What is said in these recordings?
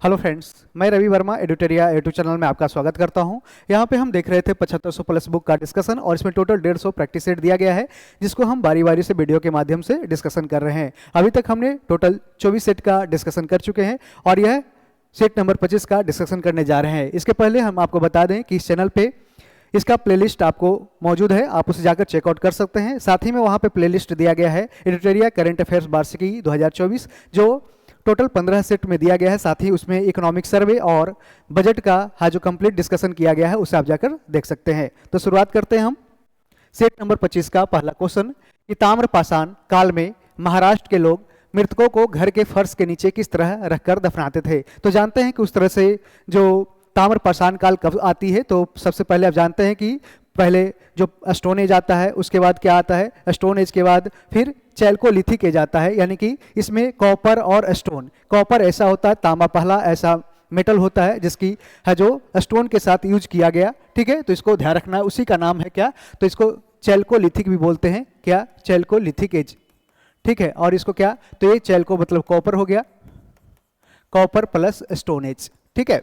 Hello friends, मैं Ravi Varma एडिटोरिया YouTube channel में आपका स्वागत करता हूं। यहां पे हम देख रहे थे 7500 प्लस बुक का डिस्कशन और इसमें टोटल 150 प्रैक्टिस सेट दिया गया है, जिसको हम बारी बारी से वीडियो के माध्यम से डिस्कशन कर रहे हैं। अभी तक हमने टोटल 24 सेट का डिस्कशन कर चुके हैं और यह सेट नंबर 25 का डिस्कशन करने जा रहे हैं। इसके पहले हम आपको बता दें कि इस चैनल पर इसका प्लेलिस्ट आपको मौजूद है, आप उसे जाकर चेकआउट कर सकते हैं। साथ ही में वहाँ पे प्लेलिस्ट दिया गया है एडिटोरिया करंट अफेयर्स वार्षिकी 2024, जो टोटल 15 सेट में दिया गया है। साथ ही उसमें इकोनॉमिक सर्वे और बजट का जो कंप्लीट डिस्कशन किया गया है उसे आप जाकर देख सकते हैं। तो शुरुआत करते हैं हम सेट नंबर 25 का पहला क्वेश्चन कि ताम्रपाषाण काल में महाराष्ट्र के लोग मृतकों को घर के फर्श के नीचे किस तरह रखकर दफनाते थे। तो जानते हैं कि उस तरह से जो ताम्रपाषाण काल कब आती है, तो सबसे पहले आप जानते हैं कि पहले जो स्टोन एज आता है, उसके बाद क्या आता है, स्टोन एज के बाद फिर चैल्कोलिथिक एज आता है, यानी कि इसमें कॉपर और स्टोन। कॉपर ऐसा होता है, तांबा पहला ऐसा मेटल होता है जिसकी है जो स्टोन के साथ यूज किया गया। ठीक है, तो इसको ध्यान रखना है, उसी का नाम है क्या, तो इसको चैल्कोलिथिक भी बोलते हैं। क्या, चैल्कोलिथिक एज। ठीक है, और इसको क्या, तो ये चैल्को मतलब कॉपर हो गया, कॉपर प्लस स्टोन एज। ठीक है,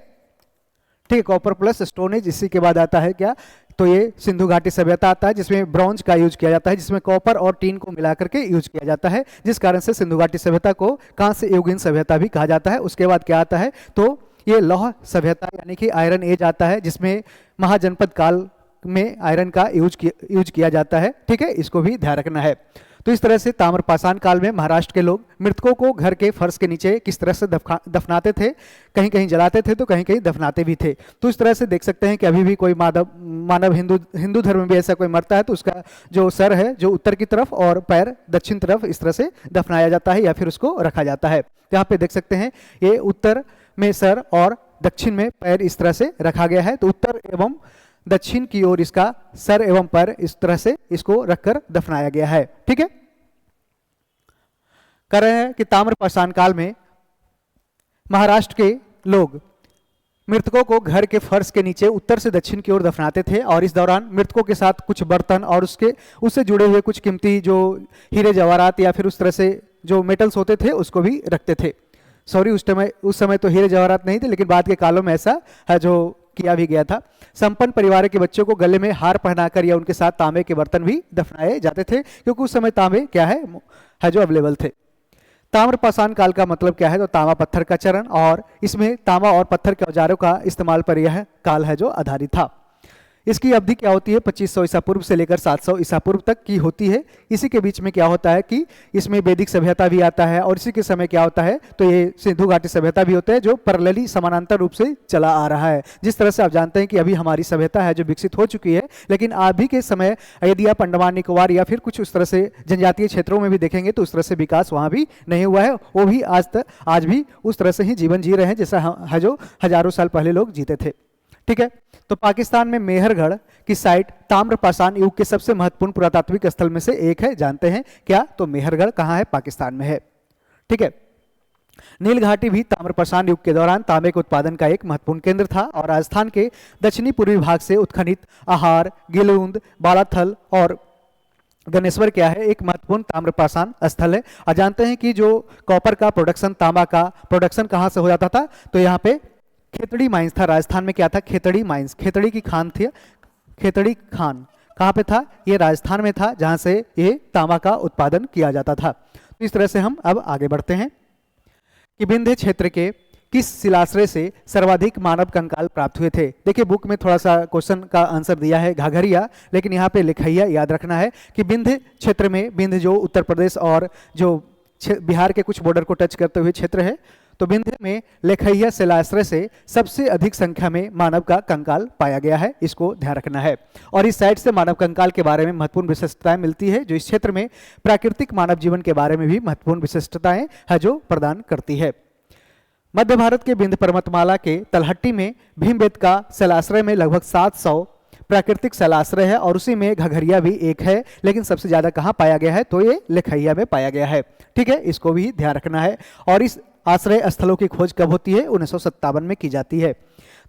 ठीक है, कॉपर प्लस स्टोन एज। इसी के बाद आता है क्या, तो ये सिंधु घाटी सभ्यता आता है जिसमें ब्रॉन्ज का यूज किया जाता है, जिसमें कॉपर और टीन को मिला करके यूज किया जाता है, जिस कारण से सिंधु घाटी सभ्यता को कांस्य युगीन सभ्यता भी कहा जाता है। उसके बाद क्या आता है, तो ये लौह सभ्यता यानी कि आयरन एज आता है, जिसमें महाजनपद काल में आयरन का यूज किया जाता है। ठीक है, इसको भी ध्यान रखना है। तो इस तरह से ताम्रपाषाण काल में महाराष्ट्र के लोग मृतकों को घर के फर्श के नीचे किस तरह से दफनाते थे, कहीं कहीं जलाते थे तो कहीं कहीं दफनाते भी थे। तो इस तरह से देख सकते हैं कि अभी भी कोई मानव हिंदू धर्म में भी ऐसा कोई मरता है तो उसका जो सर है जो उत्तर की तरफ और पैर दक्षिण तरफ इस तरह से दफनाया जाता है या फिर उसको रखा जाता है। यहाँ पे देख सकते हैं ये उत्तर में सर और दक्षिण में पैर इस तरह से रखा गया है। तो उत्तर एवं दक्षिण की ओर इसका सर एवं पैर इस तरह से इसको रखकर दफनाया गया है। ठीक है, कह रहे हैं कि ताम्रपाषाण काल में महाराष्ट्र के लोग मृतकों को घर के फर्श के नीचे उत्तर से दक्षिण की ओर दफनाते थे और इस दौरान मृतकों के साथ कुछ बर्तन और उससे जुड़े हुए कुछ कीमती जो हीरे जवाहरात या फिर उस तरह से जो मेटल्स होते थे उसको भी रखते थे। सॉरी, उस समय तो हीरे जवाहरात नहीं थे, लेकिन बाद के कालों में ऐसा है जो किया भी गया था। संपन्न परिवार के बच्चों को गले में हार पहनाकर या उनके साथ तांबे के बर्तन भी दफनाए जाते थे, क्योंकि उस समय तांबे क्या है जो अवेलेबल थे। ताम्रपाषाण काल का मतलब क्या है, तो तांबा पत्थर का चरण, और इसमें तांबा और पत्थर के औजारों का इस्तेमाल पर यह काल है जो आधारित था। इसकी अवधि क्या होती है, 2500 ईसा पूर्व से लेकर 700 ईसा पूर्व तक की होती है। इसी के बीच में क्या होता है कि इसमें वैदिक सभ्यता भी आता है और इसी के समय क्या होता है, तो ये सिंधु घाटी सभ्यता भी होता है जो पैरेलली समानांतर रूप से चला आ रहा है। जिस तरह से आप जानते हैं कि अभी हमारी सभ्यता है जो विकसित हो चुकी है, लेकिन अभी के समय यदि आप अंडमान निकोबार या फिर कुछ उस तरह से जनजातीय क्षेत्रों में भी देखेंगे तो उस तरह से विकास वहाँ भी नहीं हुआ है। वो भी आज भी उस तरह से ही जीवन जी रहे हैं जैसा है जो हजारों साल पहले लोग जीते थे। ठीक है, तो पाकिस्तान में मेहरगढ़ की साइट ताम्रपाषाण युग के सबसे महत्वपूर्ण पुरातात्विक स्थल में से एक है। जानते हैं क्या, तो मेहरगढ़ कहाँ है, पाकिस्तान में है। ठीक है, नील घाटी भी ताम्रपाषाण युग के दौरान तांबे के उत्पादन का एक महत्वपूर्ण केंद्र था और राजस्थान के दक्षिणी पूर्वी भाग से उत्खनित आहार, गिलुंद, बालाथल और गणेश्वर क्या है, एक महत्वपूर्ण ताम्रपाषाण स्थल है। और जानते हैं कि जो कॉपर का प्रोडक्शन, तांबा का प्रोडक्शन कहाँ से हो जाता था, तो यहाँ पे खेतड़ी माइंस था। राजस्थान में क्या था, खेतड़ी माइंस, खेतड़ी की खान थी। खेतड़ी खान कहाँ पे था, ये राजस्थान में था, जहाँ से ये तांबा का उत्पादन किया जाता था। तो इस तरह से हम अब आगे बढ़ते हैं कि विंध्य क्षेत्र के किस शिलाश्रय से सर्वाधिक मानव कंकाल प्राप्त हुए थे। देखिए, बुक में थोड़ा सा क्वेश्चन का आंसर दिया है घाघरिया, लेकिन यहाँ पे लिखैया याद रखना है कि विंध्य क्षेत्र में, विंध्य जो उत्तर प्रदेश और जो बिहार के कुछ बॉर्डर को टच करते हुए क्षेत्र है, तो विंध्य में लेखैया शिलाश्रय से सबसे अधिक संख्या में मानव का कंकाल पाया गया है, इसको ध्यान रखना है। और इस साइट से मानव कंकाल के बारे में महत्वपूर्ण विशिष्टताएं मिलती है, जो इस क्षेत्र में प्राकृतिक मानव जीवन के बारे में भी महत्वपूर्ण विशिष्टताएं है जो प्रदान करती है। मध्य भारत के विंध्य पर्वतमाला के तलहट्टी में भीमबेटका शिलाश्रय में लगभग 700 प्राकृतिक शिलाश्रय है और उसी में घघरिया भी एक है, लेकिन सबसे ज्यादा कहाँ पाया गया है, तो ये लेखैया में पाया गया है। ठीक है, इसको भी ध्यान रखना है। और इस आश्रय स्थलों की खोज कब होती है, 1957 में की जाती है।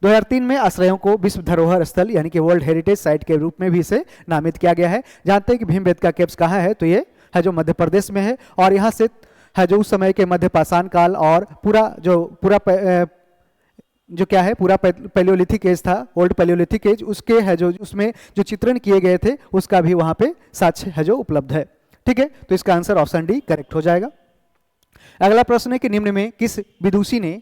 2003 में आश्रयों को विश्व धरोहर स्थल यानी कि वर्ल्ड हेरिटेज साइट के रूप में भी इसे नामित किया गया है। जानते हैं कि भीमबेटका केव्स कहाँ है, तो ये है जो मध्य प्रदेश में है और यहाँ से है जो उस समय के मध्य पाषाण काल और पूरा जो क्या है पूरा पैलियोलिथिक एज था, ओल्ड पैलियोलिथिक एज, उसके है जो उसमें जो चित्रण किए गए थे उसका भी वहां पे साक्ष्य है जो उपलब्ध है। ठीक है, तो इसका आंसर ऑप्शन डी करेक्ट हो जाएगा। अगला प्रश्न है कि निम्न में किस विदुषी ने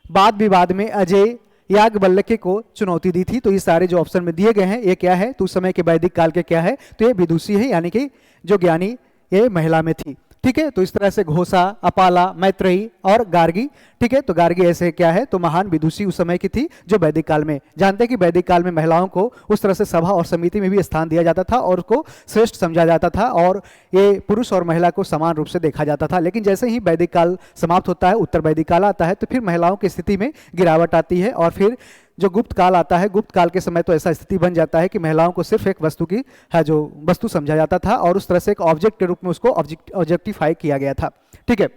वाद विवाद में अजय याज्ञवल्क्य को चुनौती दी थी? तो ये सारे जो ऑप्शन में दिए गए हैं ये क्या है, तो उस समय के वैदिक काल के क्या है, तो ये विदुषी है, यानी कि जो ज्ञानी ये महिला में थी। ठीक है, तो इस तरह से घोषा, अपाला, मैत्रेयी और गार्गी। ठीक है, तो गार्गी ऐसे क्या है, तो महान विदुषी उस समय की थी जो वैदिक काल में, जानते हैं कि वैदिक काल में महिलाओं को उस तरह से सभा और समिति में भी स्थान दिया जाता था और उसको श्रेष्ठ समझा जाता था और ये पुरुष और महिला को समान रूप से देखा जाता था। लेकिन जैसे ही वैदिक काल समाप्त होता है, उत्तर वैदिक काल आता है, तो फिर महिलाओं की स्थिति में गिरावट आती है और फिर जो गुप्त काल आता है, गुप्त काल के समय तो ऐसा स्थिति बन जाता है कि महिलाओं को सिर्फ एक वस्तु की है जो वस्तु समझा जाता था और उस तरह से एक ऑब्जेक्ट के रूप में उसको ऑब्जेक्टिफाई किया गया था। ठीक है,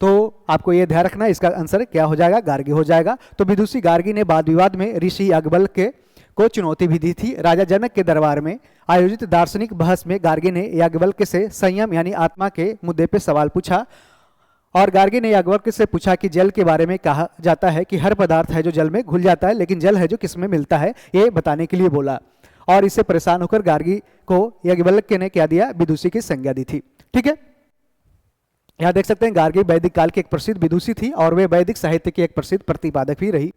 तो आपको ये ध्यान रखना, इसका आंसर क्या हो जाएगा, गार्गी हो जाएगा। तो विदुषी गार्गी ने वाद विवाद में ऋषि याज्ञवल्क्य को चुनौती भी दी थी। राजा जनक के दरबार में आयोजित दार्शनिक बहस में गार्गी ने याज्ञवल्क्य से संयम यानी आत्मा के मुद्दे पर सवाल पूछा और गार्गी ने याज्ञवल्क्य से पूछा कि जल के बारे में कहा जाता है कि हर पदार्थ है जो जल में घुल जाता है, लेकिन जल है जो किस में मिलता है, ये बताने के लिए बोला। और इससे परेशान होकर गार्गी को याज्ञवल्क्य ने क्या दिया, विदुषी की संज्ञा दी थी। ठीक है, यहाँ देख सकते हैं गार्गी वैदिक काल की एक प्रसिद्ध विदुषी थी और वे वैदिक साहित्य की एक प्रसिद्ध प्रतिपादक भी रही।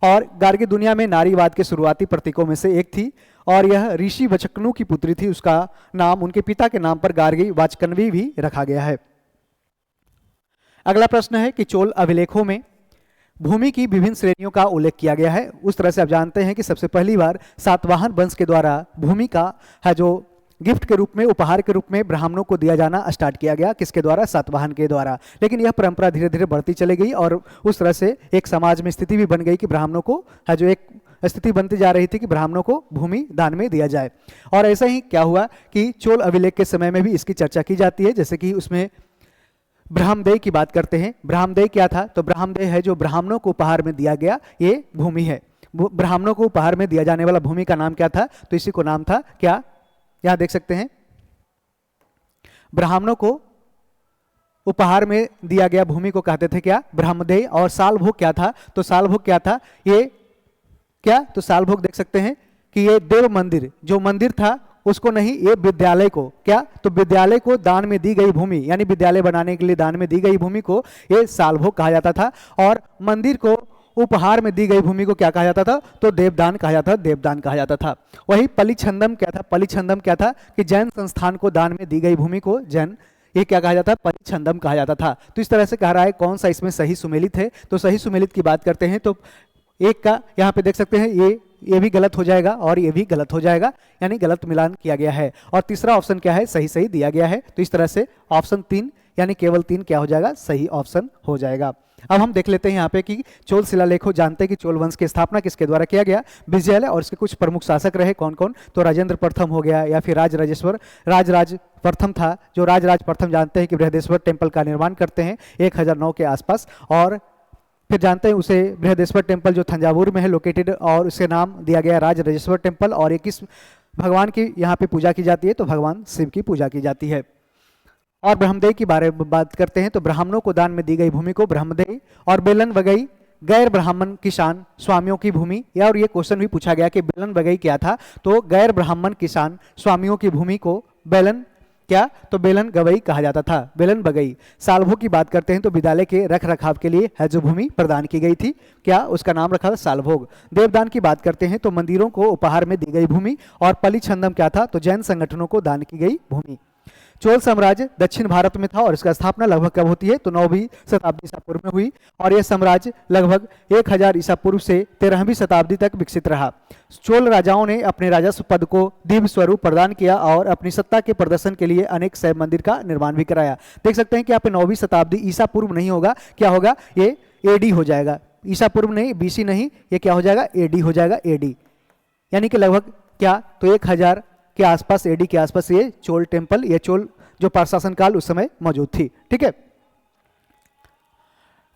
और गार्गी दुनिया में नारीवाद के शुरुआती प्रतीकों में से एक थी और यह ऋषि वचकनु की पुत्री थी। उसका नाम उनके पिता के नाम पर गार्गी वाचकन्वी भी रखा गया है। अगला प्रश्न है कि चोल अभिलेखों में भूमि की विभिन्न श्रेणियों का उल्लेख किया गया है। उस तरह से आप जानते हैं कि सबसे पहली बार सातवाहन वंश के द्वारा भूमि का है जो गिफ्ट के रूप में, उपहार के रूप में ब्राह्मणों को दिया जाना स्टार्ट किया गया। किसके द्वारा, सातवाहन के द्वारा। लेकिन यह परंपरा धीरे धीरे बढ़ती चली गई और उस तरह से एक समाज में स्थिति भी बन गई कि ब्राह्मणों को है जो एक स्थिति बनती जा रही थी कि ब्राह्मणों को भूमि दान में दिया जाए। और ऐसा ही क्या हुआ कि चोल अभिलेख के समय में भी इसकी चर्चा की जाती है। जैसे कि उसमें ब्राह्मदेय की बात करते हैं। ब्राह्मदेय क्या था, तो ब्राह्मदेय है जो ब्राह्मणों को उपहार में दिया गया ये भूमि है। ब्राह्मणों को उपहार में दिया जाने वाला भूमि का नाम क्या था, तो इसी को नाम था क्या, यहां देख सकते हैं, ब्राह्मणों को उपहार में दिया गया भूमि को कहते थे क्या, ब्राह्मदेय। और साल भोग क्या था, तो साल भोग क्या था, ये क्या, तो साल भोग देख सकते हैं कि ये देव मंदिर, जो मंदिर था उसको नहीं, ये विद्यालय को क्या, तो विद्यालय को दान में दी गई भूमि, यानी विद्यालय बनाने के लिए दान में दी गई भूमि को ये साल भोग कहा जाता था। और मंदिर को उपहार में दी गई भूमि को क्या कहा जाता था, तो देवदान कहा जाता था, देवदान कहा जाता था। वही पलिछंदम क्या था, पलिछंदम क्या था कि जैन संस्थान को दान में दी गई भूमि को जैन ये क्या कहा जाता है, पलिछंदम कहा जाता था। तो इस तरह से कह रहा है कौन सा इसमें सही सुमेलित है, तो सही सुमेलित की बात करते हैं तो एक का यहाँ पे देख सकते हैं ये भी गलत हो जाएगा और ये भी गलत हो जाएगा, यानी गलत मिलान किया गया है। और तीसरा ऑप्शन क्या है, सही सही दिया गया है। तो इस तरह से ऑप्शन 3 यानी केवल 3 क्या हो जाएगा, सही ऑप्शन हो जाएगा। अब हम देख लेते हैं यहाँ पे कि चोल शिलालेखों, जानते हैं कि चोल वंश की स्थापना किसके द्वारा किया गया, विजयालय। और इसके कुछ प्रमुख शासक रहे कौन कौन, तो राजेंद्र प्रथम हो गया या फिर राजराजेश्वर, राजराज प्रथम था, जो राजराज प्रथम जानते हैं कि बृहदेश्वर टेम्पल का निर्माण करते हैं 1009 के आसपास। और फिर जानते हैं उसे बृहदेश्वर टेम्पल जो थंजावुर में है लोकेटेड, और उसके नाम दिया गया राजराजेश्वर टेम्पल। और ये किस भगवान की यहाँ पे पूजा की जाती है, तो भगवान शिव की पूजा की जाती है। और ब्रह्मदेय की बारे में बात करते हैं तो ब्राह्मणों को दान में दी गई भूमि को ब्रह्मदेय। और बेलन वगई गैर ब्राह्मण किसान स्वामियों की भूमि, या और ये क्वेश्चन भी पूछा गया कि बेलन वगई क्या था, तो गैर ब्राह्मण किसान स्वामियों की भूमि को बेलन क्या, तो बेलन गवई कहा जाता था, बेलन बगई। सालभोग की बात करते हैं तो विद्यालय के रख रखाव के लिए है जो भूमि प्रदान की गई थी, क्या, उसका नाम रखा था सालभोग। देवदान की बात करते हैं तो मंदिरों को उपहार में दी गई भूमि। और पलिछंदम क्या था, तो जैन संगठनों को दान की गई भूमि। चोल साम्राज्य दक्षिण भारत में था और इसका स्थापना लगभग कब होती है, तो 9वीं शताब्दी ईसा पूर्व में हुई। और यह साम्राज्य लगभग 1000 ईसा पूर्व से 13वीं शताब्दी तक विकसित रहा। चोल राजाओं ने अपने राजस्व पद को दिव्य स्वरूप प्रदान किया और अपनी सत्ता के प्रदर्शन के लिए अनेक शैव मंदिर का निर्माण भी कराया। देख सकते हैं कि यहाँ पे 9वीं शताब्दी ईसा पूर्व नहीं होगा, क्या होगा, ये एडी हो जाएगा, ईसा पूर्व नहीं, बीसी नहीं, ये क्या हो जाएगा, एडी हो जाएगा, एडी। यानी कि लगभग क्या, तो 1000 के आसपास, एडी के आसपास ये चोल टेम्पल, ये चोल जो प्रशासन काल उस समय मौजूद थी। ठीक है,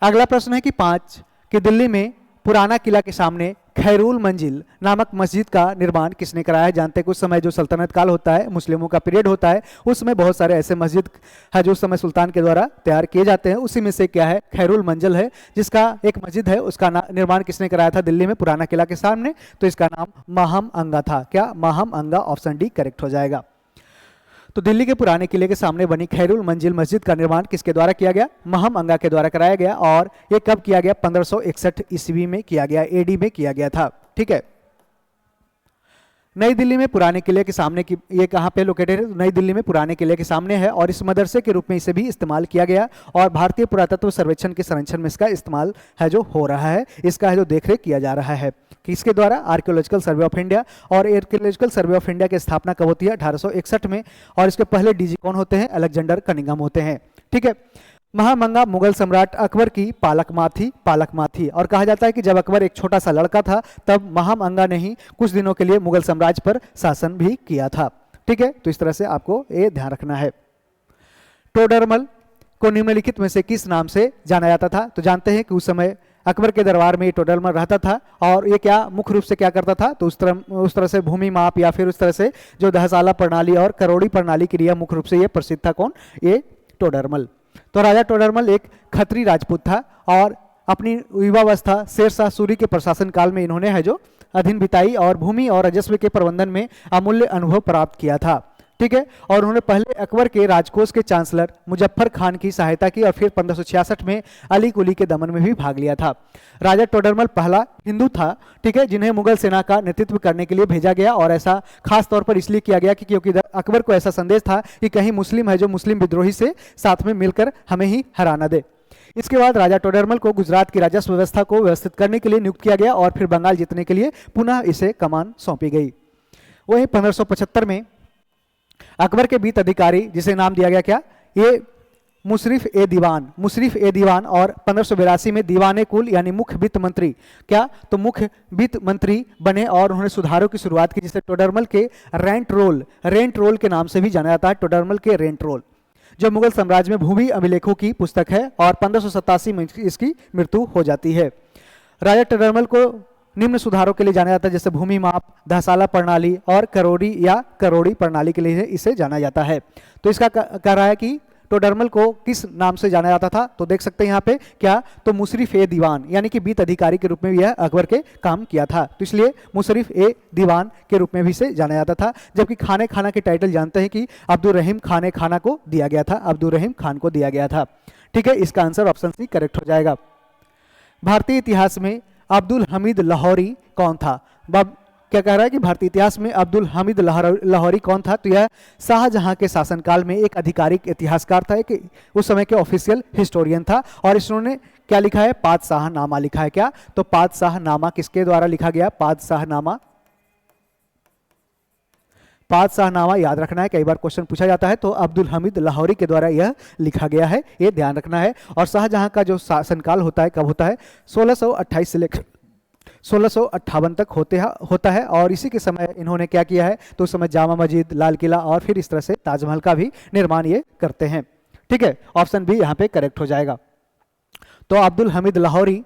अगला प्रश्न है कि 5 कि दिल्ली में पुराना किला के सामने खैरुल मंजिल नामक मस्जिद का निर्माण किसने कराया है? जानते हैं कि उस समय जो सल्तनत काल होता है, मुस्लिमों का पीरियड होता है, उस समय बहुत सारे ऐसे मस्जिद है जो उस समय सुल्तान के द्वारा तैयार किए जाते हैं। उसी में से क्या है? खैरुल मंजिल है, जिसका एक मस्जिद है, उसका निर्माण किसने कराया था दिल्ली में पुराना किला के सामने? तो इसका नाम माहम अंगा था। क्या? माहम अंगा। ऑप्शन डी करेक्ट हो जाएगा। तो दिल्ली के पुराने किले के सामने बनी खैरुल मंजिल मस्जिद का निर्माण किसके द्वारा किया गया? महम अंगा के द्वारा कराया गया। और ये कब किया गया? 1561 ईस्वी में किया गया, एडी में किया गया था। ठीक है। नई दिल्ली में पुराने किले के सामने की, ये कहाँ पे लोकेटेड है? नई दिल्ली में पुराने किले के सामने है और इस मदरसे के रूप में इसे भी इस्तेमाल किया गया और भारतीय पुरातत्व सर्वेक्षण के संरक्षण में इसका इस्तेमाल है जो हो रहा है, इसका है जो देखरेख किया जा रहा है। किसके द्वारा? Archaeological survey of India. और आर्कियोलॉजिकल सर्वे ऑफ इंडिया की स्थापना कब होती है? 1861 में। और इसके पहले डीजी कौन होते हैं? अलेक्जेंडर कनिंघम होते हैं। ठीक है। महामंगा मुगल सम्राट अकबर की पालक माँ थी और कहा जाता है कि जब अकबर एक छोटा सा लड़का था तब महामंगा ने ही कुछ दिनों के लिए मुगल साम्राज्य पर शासन भी किया था। ठीक है। तो इस तरह से आपको ये ध्यान रखना है। टोडरमल को निम्नलिखित में से किस नाम से जाना जाता था? तो जानते हैं कि उस समय अकबर के दरबार में टोडरमल रहता था और ये क्या मुख्य रूप से क्या करता था? तो उस तरह से भूमि माप या फिर उस तरह से जो दहसाला प्रणाली और करोड़ी प्रणाली के लिए मुख्य रूप से ये प्रसिद्ध था। कौन? ये टोडरमल। तो राजा टोडरमल एक खत्री राजपूत था और अपनी युवावस्था शेरशाह सूरी के प्रशासन काल में इन्होंने है जो अधीन बिताई और भूमि और राजस्व के प्रबंधन में अमूल्य अनुभव प्राप्त किया था। ठीक है। और उन्होंने पहले अकबर के राजकोष के चांसलर मुजफ्फर खान की सहायता की और फिर 1566 में अली कुली के दमन में भी भाग लिया था। राजा टोडरमल पहला हिंदू था, ठीक है, जिन्हें मुगल सेना का नेतृत्व करने के लिए भेजा गया और ऐसा खास तौर पर इसलिए किया गया कि क्योंकि अकबर को ऐसा संदेश था कि कहीं मुस्लिम है जो मुस्लिम विद्रोही से साथ में मिलकर हमें ही हराना दे। इसके बाद राजा टोडरमल को गुजरात की राजस्व व्यवस्था को व्यवस्थित करने के लिए नियुक्त किया गया और फिर बंगाल जीतने के लिए पुनः इसे कमान सौंपी गई। वहीं 1575 में अकबर के बीत अधिकारी जिसे नाम दिया गया क्या? ये मुशरिफ ए दीवान और 1582 में दीवाने कुल यानी मुख्य वित्त मंत्री, क्या? तो मुख्य वित्त मंत्री बने और उन्होंने सुधारों की शुरुआत की जिसे टोडरमल के रेंट रोल के नाम से भी जाना जाता है। टोडरमल के रेंट रोल जो मुगल साम्राज्य में भूमि अभिलेखों की पुस्तक है और 1587 में इसकी मृत्यु हो जाती है। राजा टोडरमल को निम्न सुधारों के लिए जाना जाता है जैसे भूमि माप, दहसाला प्रणाली और करोड़ी प्रणाली के लिए इसे जाना जाता है। तो इसका कह रहा है कि टोडरमल को किस नाम से जाना जाता था? तो देख सकते हैं यहाँ पे क्या? तो मुशरिफ ए दीवान यानी कि बीत अधिकारी के रूप में भी यह अकबर के काम किया था, तो इसलिए मुशरिफ ए दीवान के रूप में भी इसे जाना जाता था। जबकि खाने खाना के टाइटल जानते हैं कि अब्दुल रहीम खाना को दिया गया था, अब्दुल रहीम खान को दिया गया था। ठीक है। इसका आंसर ऑप्शन सी करेक्ट हो जाएगा। भारतीय इतिहास में अब्दुल हमीद लाहौरी कौन था? क्या कह रहा है कि भारतीय इतिहास में अब्दुल हमीद लाहौरी कौन था? तो यह शाहजहां के शासनकाल में एक आधिकारिक इतिहासकार था, एक उस समय के ऑफिशियल हिस्टोरियन था और इसने क्या लिखा है? पातशाहनामा लिखा है। क्या? तो पातशाहनामा किसके द्वारा लिखा गया? पातशाहनामा याद रखना है, कई बार क्वेश्चन पूछा जाता है। तो अब्दुल हमीद लाहौरी के द्वारा यह लिखा गया है, ये ध्यान रखना है। और शाहजहां का जो शासनकाल होता है कब होता है? 1628 से लेकर 1658 तक होता है और इसी के समय इन्होंने क्या किया है? तो उस समय जामा मस्जिद, लाल किला और फिर इस तरह से ताजमहल का भी निर्माण ये करते हैं। ठीक है। ऑप्शन बी यहाँ पे करेक्ट हो जाएगा। तो अब्दुल हमीद लाहौरी,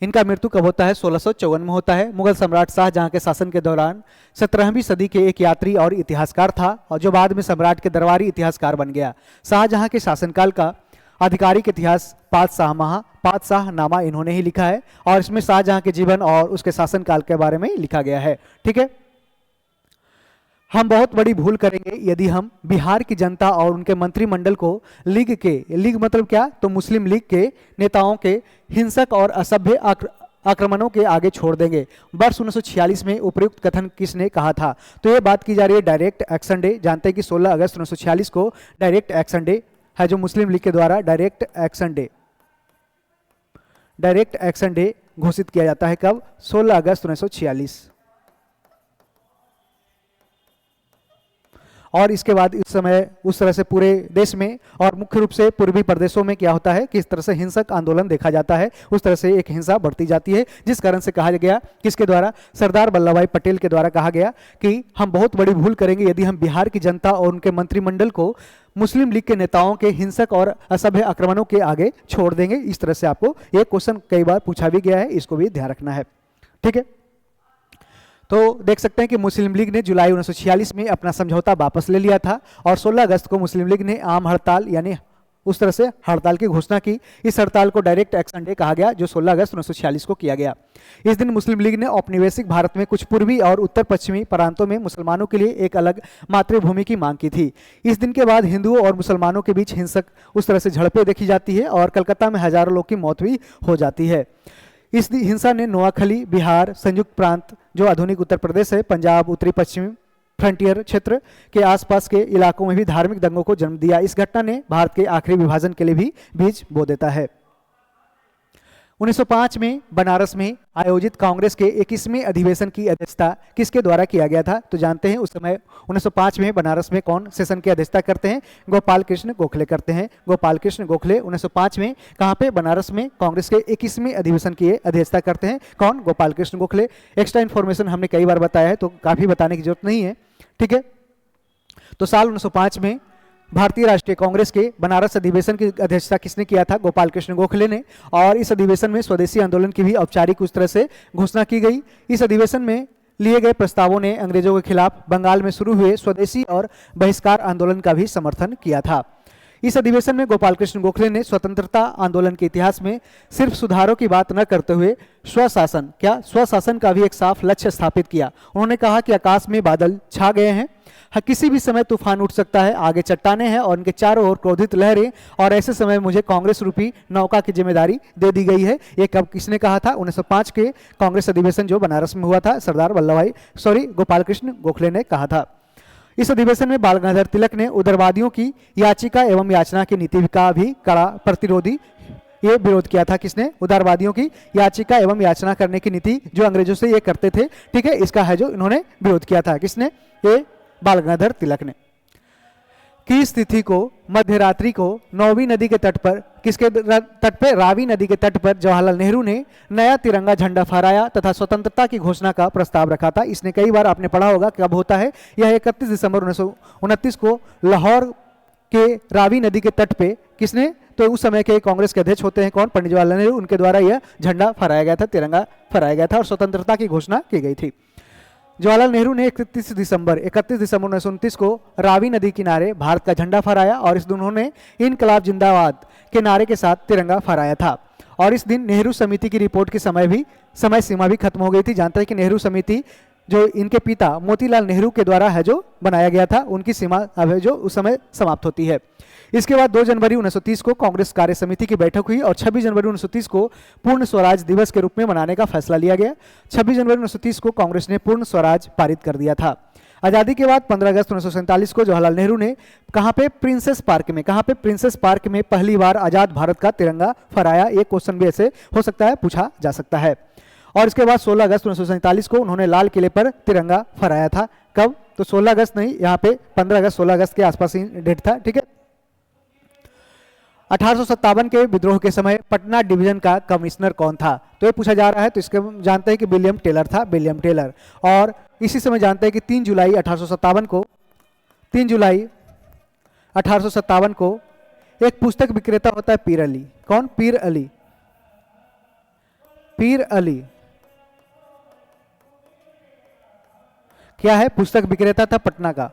इनका मृत्यु कब होता है? 1654 में होता है। मुगल सम्राट शाहजहां के शासन के दौरान 17वीं सदी के एक यात्री और इतिहासकार था और जो बाद में सम्राट के दरबारी इतिहासकार बन गया। शाहजहां के शासनकाल का आधिकारिक इतिहास पातशाहनामा इन्होंने ही लिखा है और इसमें शाहजहां के जीवन और उसके शासनकाल के बारे में लिखा गया है। ठीक है। हम बहुत बड़ी भूल करेंगे यदि हम बिहार की जनता और उनके मंत्रिमंडल को लीग मतलब क्या? तो मुस्लिम लीग के नेताओं के हिंसक और असभ्य आक्रमणों के आगे छोड़ देंगे। वर्ष 1946 में उपयुक्त कथन किसने कहा था? तो ये बात की जा रही है डायरेक्ट एक्शन डे। जानते हैं कि 16 अगस्त 1946 को डायरेक्ट एक्शन डे है जो मुस्लिम लीग के द्वारा डायरेक्ट एक्शन डे घोषित किया जाता है। कब? 16 अगस्त 1946। और इसके बाद इस समय उस तरह से पूरे देश में और मुख्य रूप से पूर्वी प्रदेशों में क्या होता है कि इस तरह से हिंसक आंदोलन देखा जाता है, उस तरह से एक हिंसा बढ़ती जाती है जिस कारण से कहा गया, किसके द्वारा? सरदार वल्लभ भाई पटेल के द्वारा कहा गया कि हम बहुत बड़ी भूल करेंगे यदि हम बिहार की जनता और उनके मंत्रिमंडल को मुस्लिम लीग के नेताओं के हिंसक और असभ्य आक्रमणों के आगे छोड़ देंगे। इस तरह से आपको ये क्वेश्चन कई बार पूछा भी गया है, इसको भी ध्यान रखना है। ठीक है, तो देख सकते हैं कि मुस्लिम लीग ने जुलाई 1946 में अपना समझौता वापस ले लिया था और 16 अगस्त को मुस्लिम लीग ने आम हड़ताल यानी उस तरह से हड़ताल की घोषणा की। इस हड़ताल को डायरेक्ट एक्शन डे कहा गया, जो 16 अगस्त 1946 को किया गया। इस दिन मुस्लिम लीग ने औपनिवेशिक भारत में कुछ पूर्वी और उत्तर पश्चिमी प्रांतों में मुसलमानों के लिए एक अलग मातृभूमि की मांग की थी। इस दिन के बाद हिंदुओं और मुसलमानों के बीच हिंसक उस तरह से झड़पें देखी जाती है और कलकत्ता में हजारों लोग की मौत भी हो जाती है। इस हिंसा ने नोआखली, बिहार, संयुक्त प्रांत जो आधुनिक उत्तर प्रदेश है, पंजाब, उत्तरी पश्चिमी फ्रंटियर क्षेत्र के आसपास के इलाकों में भी धार्मिक दंगों को जन्म दिया। इस घटना ने भारत के आखिरी विभाजन के लिए भी बीज बो देता है। 1905 में बनारस में आयोजित कांग्रेस के 21वें अधिवेशन की अध्यक्षता किसके द्वारा किया गया था? तो जानते हैं उस समय 1905 में बनारस में कौन सेशन की अध्यक्षता करते हैं? गोपाल कृष्ण गोखले करते हैं। गोपाल कृष्ण गोखले 1905 में कहाँ पे? बनारस में कांग्रेस के 21वें अधिवेशन की अध्यक्षता करते हैं। कौन? गोपाल कृष्ण गोखले। एक्स्ट्रा इन्फॉर्मेशन हमने कई बार बताया है तो काफ़ी बताने की जरूरत नहीं है। ठीक है, तो साल 1905 में भारतीय राष्ट्रीय कांग्रेस के बनारस अधिवेशन की अध्यक्षता किसने किया था? गोपाल कृष्ण गोखले ने। और इस अधिवेशन में स्वदेशी आंदोलन की भी औपचारिक उस तरह से घोषणा की गई। इस अधिवेशन में लिए गए प्रस्तावों ने अंग्रेजों के खिलाफ बंगाल में शुरू हुए स्वदेशी और बहिष्कार आंदोलन का भी समर्थन किया था। इस अधिवेशन में गोपाल कृष्ण गोखले ने स्वतंत्रता आंदोलन के इतिहास में सिर्फ सुधारों की बात न करते हुए स्वशासन स्वशासन का भी एक साफ लक्ष्य स्थापित किया। उन्होंने कहा कि आकाश में बादल छा गए हैं, किसी भी समय तूफान उठ सकता है, आगे चट्टाने हैं और उनके चारों ओर क्रोधित लहरें, और ऐसे समय मुझे कांग्रेस रूपी नौका की जिम्मेदारी दे दी गई है। ये कब किसने कहा था? 1905 के कांग्रेस अधिवेशन जो बनारस में हुआ था, सरदार गोपाल कृष्ण गोखले ने कहा था। इस अधिवेशन में बाल गंगाधर तिलक ने उदारवादियों की याचिका एवं याचना की नीति का भी कड़ा प्रतिरोधी ये विरोध किया था। किसने? उदारवादियों की याचिका एवं याचना करने की नीति जो अंग्रेजों से ये करते थे, ठीक है, इसका है जो इन्होंने विरोध किया था। किसने? ये बाल गंगाधर तिलक ने। किस तिथि को मध्यरात्रि को नौवीं नदी के तट पर किसके तट पर? रावी नदी के तट पर जवाहरलाल नेहरू ने नया तिरंगा झंडा फहराया तथा स्वतंत्रता की घोषणा का प्रस्ताव रखा था। इसने कई बार आपने पढ़ा होगा, कब होता है यह? 31 दिसंबर 1929 को लाहौर के रावी नदी के तट पे। किसने? तो उस समय के कांग्रेस के अध्यक्ष होते हैं कौन? पंडित जवाहरलाल नेहरू। उनके द्वारा यह झंडा फहराया गया था, तिरंगा फहराया गया था और स्वतंत्रता की घोषणा की गई थी। जवाहरलाल नेहरू ने 31 दिसंबर 1929 को रावी नदी किनारे भारत का झंडा फहराया और इस दिन उन्होंने इनकलाब जिंदाबाद के नारे के साथ तिरंगा फहराया था। और इस दिन नेहरू समिति की रिपोर्ट की समय सीमा भी खत्म हो गई थी। जानते हैं कि नेहरू समिति जो इनके पिता मोतीलाल नेहरू के द्वारा है जो बनाया गया था, उनकी सीमा अब है जो उस समय समाप्त होती है। इसके बाद 2 जनवरी 1930 को कांग्रेस कार्य समिति की बैठक हुई और 26 जनवरी 1930 को पूर्ण स्वराज दिवस के रूप में मनाने का फैसला लिया गया। 26 जनवरी 1930 को कांग्रेस ने पूर्ण स्वराज पारित कर दिया था। आज़ादी के बाद 15 अगस्त 1947 को जवाहरलाल नेहरू ने कहाँ पे? प्रिंसेस पार्क में पहली बार आज़ाद भारत का तिरंगा फहराया। एक क्वेश्चन भी ऐसे हो सकता है, पूछा जा सकता है। और इसके बाद 16 अगस्त 1947 को उन्होंने लाल किले पर तिरंगा फहराया था। कब? तो 16 अगस्त नहीं, यहाँ पे 15 अगस्त 16 अगस्त के आसपास ही डेट था। ठीक है, 1857 के विद्रोह के समय पटना डिवीजन का कमिश्नर कौन था? तो ये पूछा जा रहा है। तो इसके जानते हैं कि विलियम टेलर था, विलियम टेलर। और इसी समय जानते हैं कि 3 जुलाई 1857 को एक पुस्तक विक्रेता होता है पीर अली। कौन? पीर अली क्या है? पुस्तक विक्रेता था पटना का,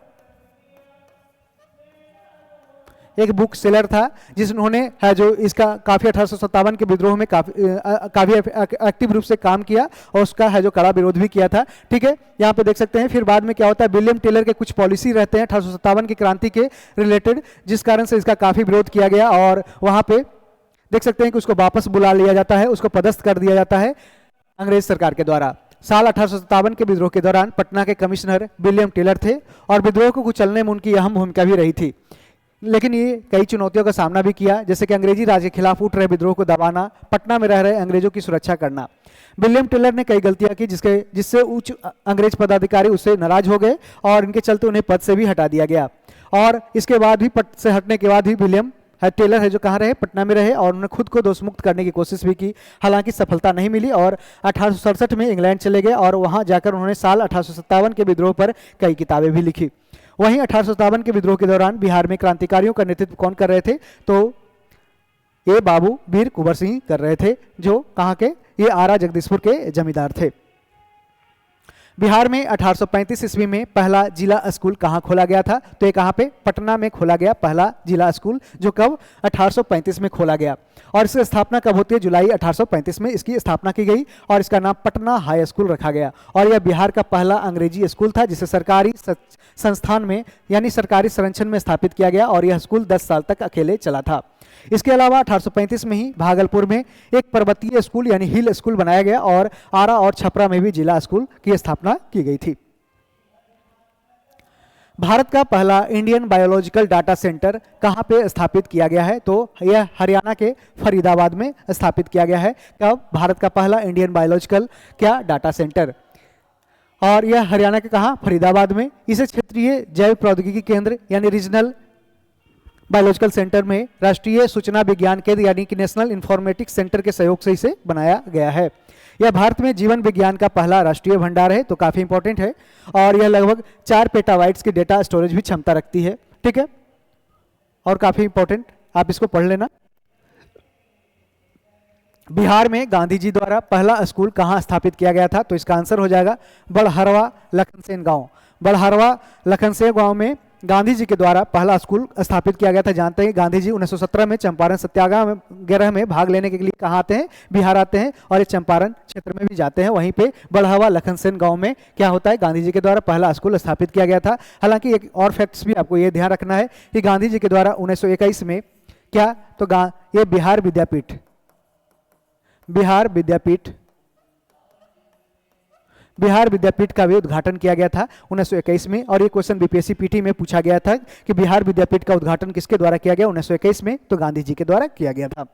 एक बुक सेलर था जिन्होंने है जो इसका काफ़ी 1857 के विद्रोह में काफ़ी एक्टिव रूप से काम किया और उसका है जो कड़ा विरोध भी किया था। ठीक है, यहाँ पे देख सकते हैं। फिर बाद में क्या होता है, विलियम टेलर के कुछ पॉलिसी रहते हैं 1857 की क्रांति के रिलेटेड, जिस कारण से इसका काफ़ी विरोध किया गया और वहाँ पे देख सकते हैं कि उसको वापस बुला लिया जाता है, उसको पदस्थ कर दिया जाता है अंग्रेज सरकार के द्वारा। साल 1857 के विद्रोह के दौरान पटना के कमिश्नर विलियम टेलर थे और विद्रोह को कुचलने में उनकी अहम भूमिका भी रही थी। लेकिन ये कई चुनौतियों का सामना भी किया, जैसे कि अंग्रेजी राज के खिलाफ उठ रहे विद्रोह को दबाना, पटना में रह रहे अंग्रेजों की सुरक्षा करना। विलियम टेलर ने कई गलतियां की जिससे उच्च अंग्रेज पदाधिकारी उससे नाराज हो गए और इनके चलते उन्हें पद से भी हटा दिया गया। और इसके बाद भी पद से हटने के बाद भी विलियम टेलर है जो कहाँ रहे? पटना में रहे और उन्होंने खुद को दोषमुक्त करने की कोशिश भी की, हालांकि सफलता नहीं मिली और 1867 में इंग्लैंड चले गए और वहाँ जाकर उन्होंने साल 1857 के विद्रोह पर कई किताबें भी लिखी। वहीं 1857 के विद्रोह के दौरान बिहार में क्रांतिकारियों का नेतृत्व कौन कर रहे थे? तो ये बाबू वीर कुंवर सिंह कर रहे थे, जो कहाँ के? ये आरा जगदीशपुर के जमींदार थे। बिहार में 1835 ईस्वी में पहला जिला स्कूल कहाँ खोला गया था? तो ये कहाँ पे? पटना में खोला गया पहला जिला स्कूल, जो कब? 1835 में खोला गया। और इसकी स्थापना कब होती है? जुलाई 1835 में इसकी स्थापना की गई और इसका नाम पटना हाई स्कूल रखा गया। और यह बिहार का पहला अंग्रेजी स्कूल था जिसे सरकारी संस्थान में यानी सरकारी संरक्षण में स्थापित किया गया और यह स्कूल 10 साल तक अकेले चला था। इसके अलावा 1835 में ही भागलपुर में एक पर्वतीय स्कूल यानी हिल स्कूल बनाया गया और आरा और छपरा में भी जिला स्कूल की स्थापना की गई थी। भारत का पहला इंडियन बायोलॉजिकल डाटा सेंटर कहाँ पे स्थापित किया गया है? तो यह हरियाणा के फरीदाबाद में स्थापित किया गया है। कब? भारत का पहला इंडियन बायोलॉजिकल क्या डाटा सेंटर, और यह हरियाणा के कहाँ? फरीदाबाद में। इसे क्षेत्रीय जैव प्रौद्योगिकी केंद्र यानी रीजनल बायोलॉजिकल सेंटर में राष्ट्रीय सूचना विज्ञान केंद्र यानी कि नेशनल इंफॉर्मेटिक्स सेंटर के सहयोग से इसे बनाया गया है। यह भारत में जीवन विज्ञान का पहला राष्ट्रीय भंडार है, तो काफ़ी इंपॉर्टेंट है। और यह लगभग 4 पेटाबाइट्स की डेटा स्टोरेज भी क्षमता रखती है, ठीक है, और काफ़ी इंपॉर्टेंट, आप इसको पढ़ लेना। बिहार में गांधी जी द्वारा पहला स्कूल कहाँ स्थापित किया गया था? तो इसका आंसर हो जाएगा बड़हरवा लखनसेन गांव। बड़हरवा लखनसेन गांव में गांधी जी के द्वारा पहला स्कूल स्थापित किया गया था। जानते हैं गांधी जी 1917 में चंपारण सत्याग्रह में भाग लेने के लिए कहाँ आते हैं? बिहार आते हैं और ये चंपारण क्षेत्र में भी जाते हैं। वहीं पे बड़हवा लखनसेन गांव में क्या होता है? गांधी जी के द्वारा पहला स्कूल स्थापित किया गया था। हालांकि एक और फैक्ट्स भी आपको ये ध्यान रखना है कि गांधी जी के द्वारा 1921 में क्या? तो ये बिहार विद्यापीठ का भी उद्घाटन किया गया था 1921 में। और ये क्वेश्चन बीपीएससी पीटी में पूछा गया था कि बिहार विद्यापीठ का उद्घाटन किसके द्वारा किया गया 1921 में? तो गांधी जी के द्वारा किया गया था।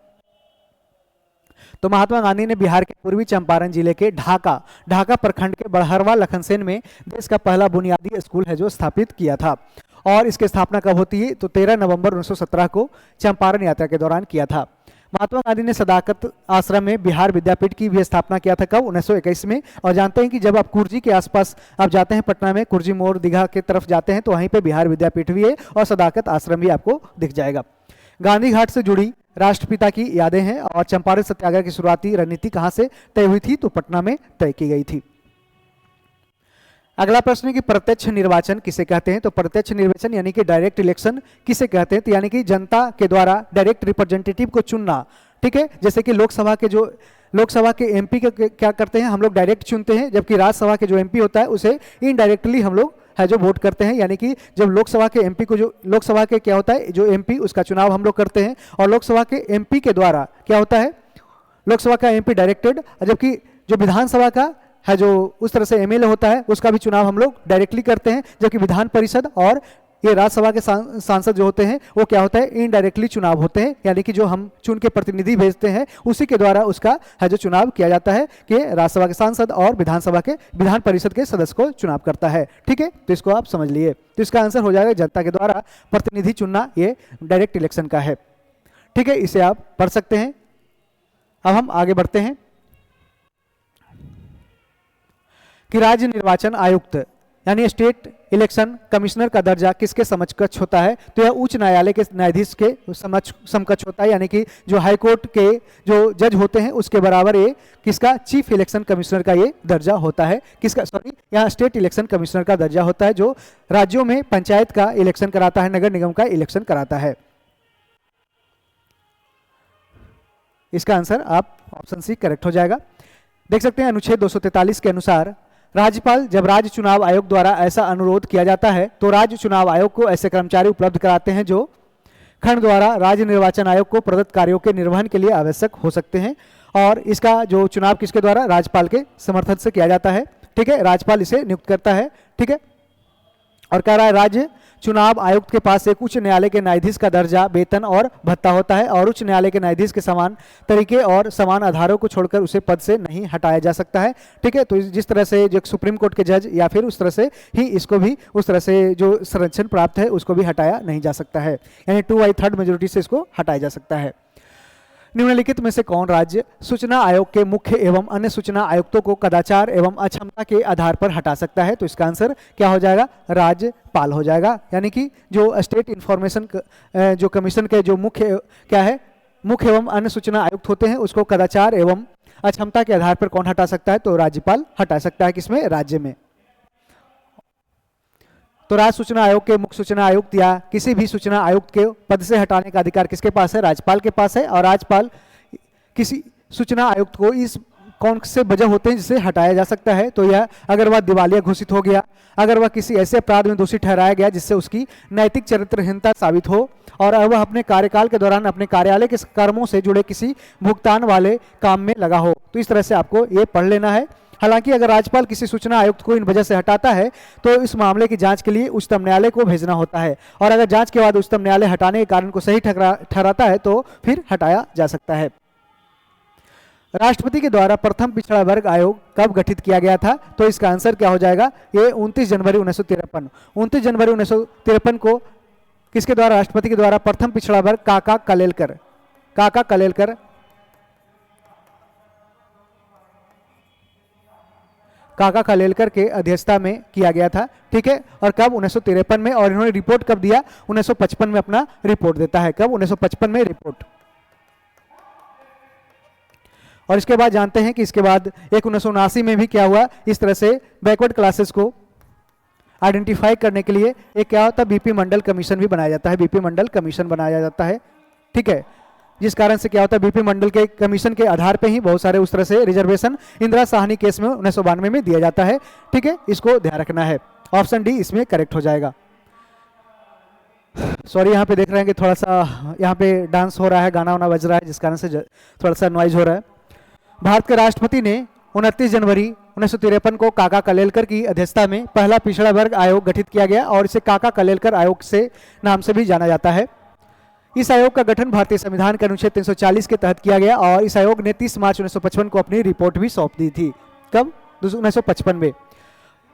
तो महात्मा गांधी ने बिहार के पूर्वी चंपारण जिले के ढाका प्रखंड के बड़हरवा लखनसेन में देश का पहला बुनियादी स्कूल है जो स्थापित किया था। और इसकी स्थापना कब होती है? तो 13 नवंबर 1917 को चंपारण यात्रा के दौरान किया था। महात्मा गांधी ने सदाकत आश्रम में बिहार विद्यापीठ की भी स्थापना किया था। कब? 1921 में। और जानते हैं कि जब आप कुर्जी के आसपास आप जाते हैं पटना में, कुर्जी मोड़ दीघा की तरफ जाते हैं तो वहीं पे बिहार विद्यापीठ भी है और सदाकत आश्रम भी आपको दिख जाएगा। गांधी घाट से जुड़ी राष्ट्रपिता की यादें हैं और चंपारण सत्याग्रह की शुरुआती रणनीति कहाँ से तय हुई थी? तो पटना में तय की गई थी। अगला प्रश्न है कि प्रत्यक्ष निर्वाचन किसे कहते हैं? तो प्रत्यक्ष निर्वाचन यानी कि डायरेक्ट इलेक्शन किसे कहते हैं? तो यानी कि जनता के द्वारा डायरेक्ट रिप्रेजेंटेटिव को चुनना, ठीक है। जैसे कि लोकसभा के एमपी के क्या करते हैं हम लोग? डायरेक्ट चुनते हैं, जबकि राज्यसभा के जो एमपी होता है उसे इनडायरेक्टली हम लोग है जो वोट करते हैं। यानी कि जब लोकसभा के एमपी को लोकसभा के क्या होता है जो एमपी उसका चुनाव हम लोग करते हैं और लोकसभा के एमपी के द्वारा क्या होता है? लोकसभा का एमपी डायरेक्टेड, जबकि जो विधानसभा का है जो उस तरह से एमएलए होता है उसका भी चुनाव हम लोग डायरेक्टली करते हैं। जबकि विधान परिषद और ये राज्यसभा के सांसद जो होते हैं वो क्या होता है? इनडायरेक्टली चुनाव होते हैं। यानी कि जो हम चुन के प्रतिनिधि भेजते हैं उसी के द्वारा उसका है जो चुनाव किया जाता है कि राज्यसभा के सांसद और विधान परिषद के सदस्य को चुनाव करता है, ठीक है। तो इसको आप समझ लिए। तो इसका आंसर हो जाएगा जनता के द्वारा प्रतिनिधि चुनना, ये डायरेक्ट इलेक्शन का है, ठीक है। इसे आप पढ़ सकते हैं। अब हम आगे बढ़ते हैं कि राज्य निर्वाचन आयुक्त यानी स्टेट इलेक्शन कमिश्नर का दर्जा किसके समकक्ष होता है? तो यह उच्च न्यायालय के न्यायाधीश के समकक्ष होता है। यानी कि जो हाई कोर्ट के जो जज होते हैं उसके बराबर ये किसका? चीफ इलेक्शन कमिश्नर का ये दर्जा होता है। किसका? सॉरी, यहाँ स्टेट इलेक्शन कमिश्नर का दर्जा होता है जो राज्यों में पंचायत का इलेक्शन कराता है, नगर निगम का इलेक्शन कराता है। इसका आंसर आप ऑप्शन सी करेक्ट हो जाएगा। देख सकते हैं अनुच्छेद 243 के अनुसार राज्यपाल जब राज्य चुनाव आयोग द्वारा ऐसा अनुरोध किया जाता है तो राज्य चुनाव आयोग को ऐसे कर्मचारी उपलब्ध कराते हैं जो खंड द्वारा राज्य निर्वाचन आयोग को प्रदत्त कार्यों के निर्वहन के लिए आवश्यक हो सकते हैं। और इसका जो चुनाव किसके द्वारा? राज्यपाल के समर्थन से किया जाता है, ठीक है। राज्यपाल इसे नियुक्त करता है, ठीक है। और कह रहा है राज्य चुनाव आयुक्त के पास एक उच्च न्यायालय के न्यायाधीश का दर्जा, वेतन और भत्ता होता है और उच्च न्यायालय के न्यायाधीश के समान तरीके और समान आधारों को छोड़कर उसे पद से नहीं हटाया जा सकता है, ठीक है। तो जिस तरह से जो सुप्रीम कोर्ट के जज या फिर उस तरह से ही इसको भी उस तरह से जो संरक्षण प्राप्त है उसको भी हटाया नहीं जा सकता है, यानी 2/3 मेजोरिटी से इसको हटाया जा सकता है। निम्नलिखित में से कौन राज्य सूचना आयोग के मुख्य एवं अन्य सूचना आयुक्तों को कदाचार एवं अक्षमता के आधार पर हटा सकता है? तो इसका आंसर क्या हो जाएगा? राज्यपाल हो जाएगा। यानी कि जो स्टेट इंफॉर्मेशन जो कमीशन के जो मुख्य क्या है, मुख्य एवं अन्य सूचना आयुक्त होते हैं, उसको कदाचार एवं अक्षमता के आधार पर कौन हटा सकता है? तो राज्यपाल हटा सकता है। किसमें? राज्य में। तो राज्य सूचना आयोग के मुख्य सूचना आयुक्त या किसी भी सूचना आयुक्त के पद से हटाने का अधिकार किसके पास है? राज्यपाल के पास है। और राज्यपाल किसी सूचना आयुक्त को इस कौन से वजह होते हैं जिसे हटाया जा सकता है? तो यह अगर वह दिवालिया घोषित हो गया, अगर वह किसी ऐसे अपराध में दोषी ठहराया गया जिससे उसकी नैतिक चरित्रहीनता साबित हो, और वह अपने कार्यकाल के दौरान अपने कार्यालय के कर्मों से जुड़े किसी भुगतान वाले काम में लगा हो। तो इस तरह से आपको ये पढ़ लेना है। हालांकि अगर राज्यपाल किसी सूचना आयुक्त को इन वजह से हटाता है तो इस मामले की जांच के लिए उच्चतम न्यायालय को भेजना होता है, और अगर जांच के बाद उच्चतम न्यायालय हटाने के कारण को सही ठहराता है तो फिर हटाया जा सकता है। राष्ट्रपति के द्वारा प्रथम पिछड़ा वर्ग आयोग कब गठित किया गया था? तो इसका आंसर क्या हो जाएगा? ये 29 जनवरी 1953। 29 जनवरी 1953 को किसके द्वारा? राष्ट्रपति के द्वारा प्रथम पिछड़ा वर्ग काका कलेलकर के अध्यक्षता में किया गया था। ठीक है। और कब? 1953 में। और इन्होंने रिपोर्ट कब दिया? 1955 में अपना रिपोर्ट देता है। कब? 1955 में रिपोर्ट। और इसके बाद जानते हैं कि इसके बाद 1979 में भी क्या हुआ, इस तरह से बैकवर्ड क्लासेस को आइडेंटिफाई करने के लिए एक क्या होता है? बीपी मंडल कमीशन भी बनाया जाता है। बीपी मंडल कमीशन बनाया जाता है। ठीक है। जिस कारण से क्या होता है, बीपी मंडल के कमीशन के आधार पे ही बहुत सारे उस तरह से रिजर्वेशन इंदिरा साहनी केस में 1992 में दिया जाता है। ठीक है, इसको ध्यान रखना है। ऑप्शन डी इसमें करेक्ट हो जाएगा। सॉरी, यहाँ पे देख रहे हैं कि थोड़ा सा यहाँ पे डांस हो रहा है, गाना वाना बज रहा है, जिस कारण से थोड़ा सा नॉइज हो रहा है। भारत के राष्ट्रपति ने 29 जनवरी 1953 को काका कलेलकर की अध्यक्षता में पहला पिछड़ा वर्ग आयोग गठित किया गया, और इसे काका कलेलकर आयोग से नाम से भी जाना जाता है। इस आयोग का गठन भारतीय संविधान के अनुच्छेद 340 के तहत किया गया, और इस आयोग ने 30 मार्च 1955 को अपनी रिपोर्ट भी सौंप दी थी। कब? 1955 में।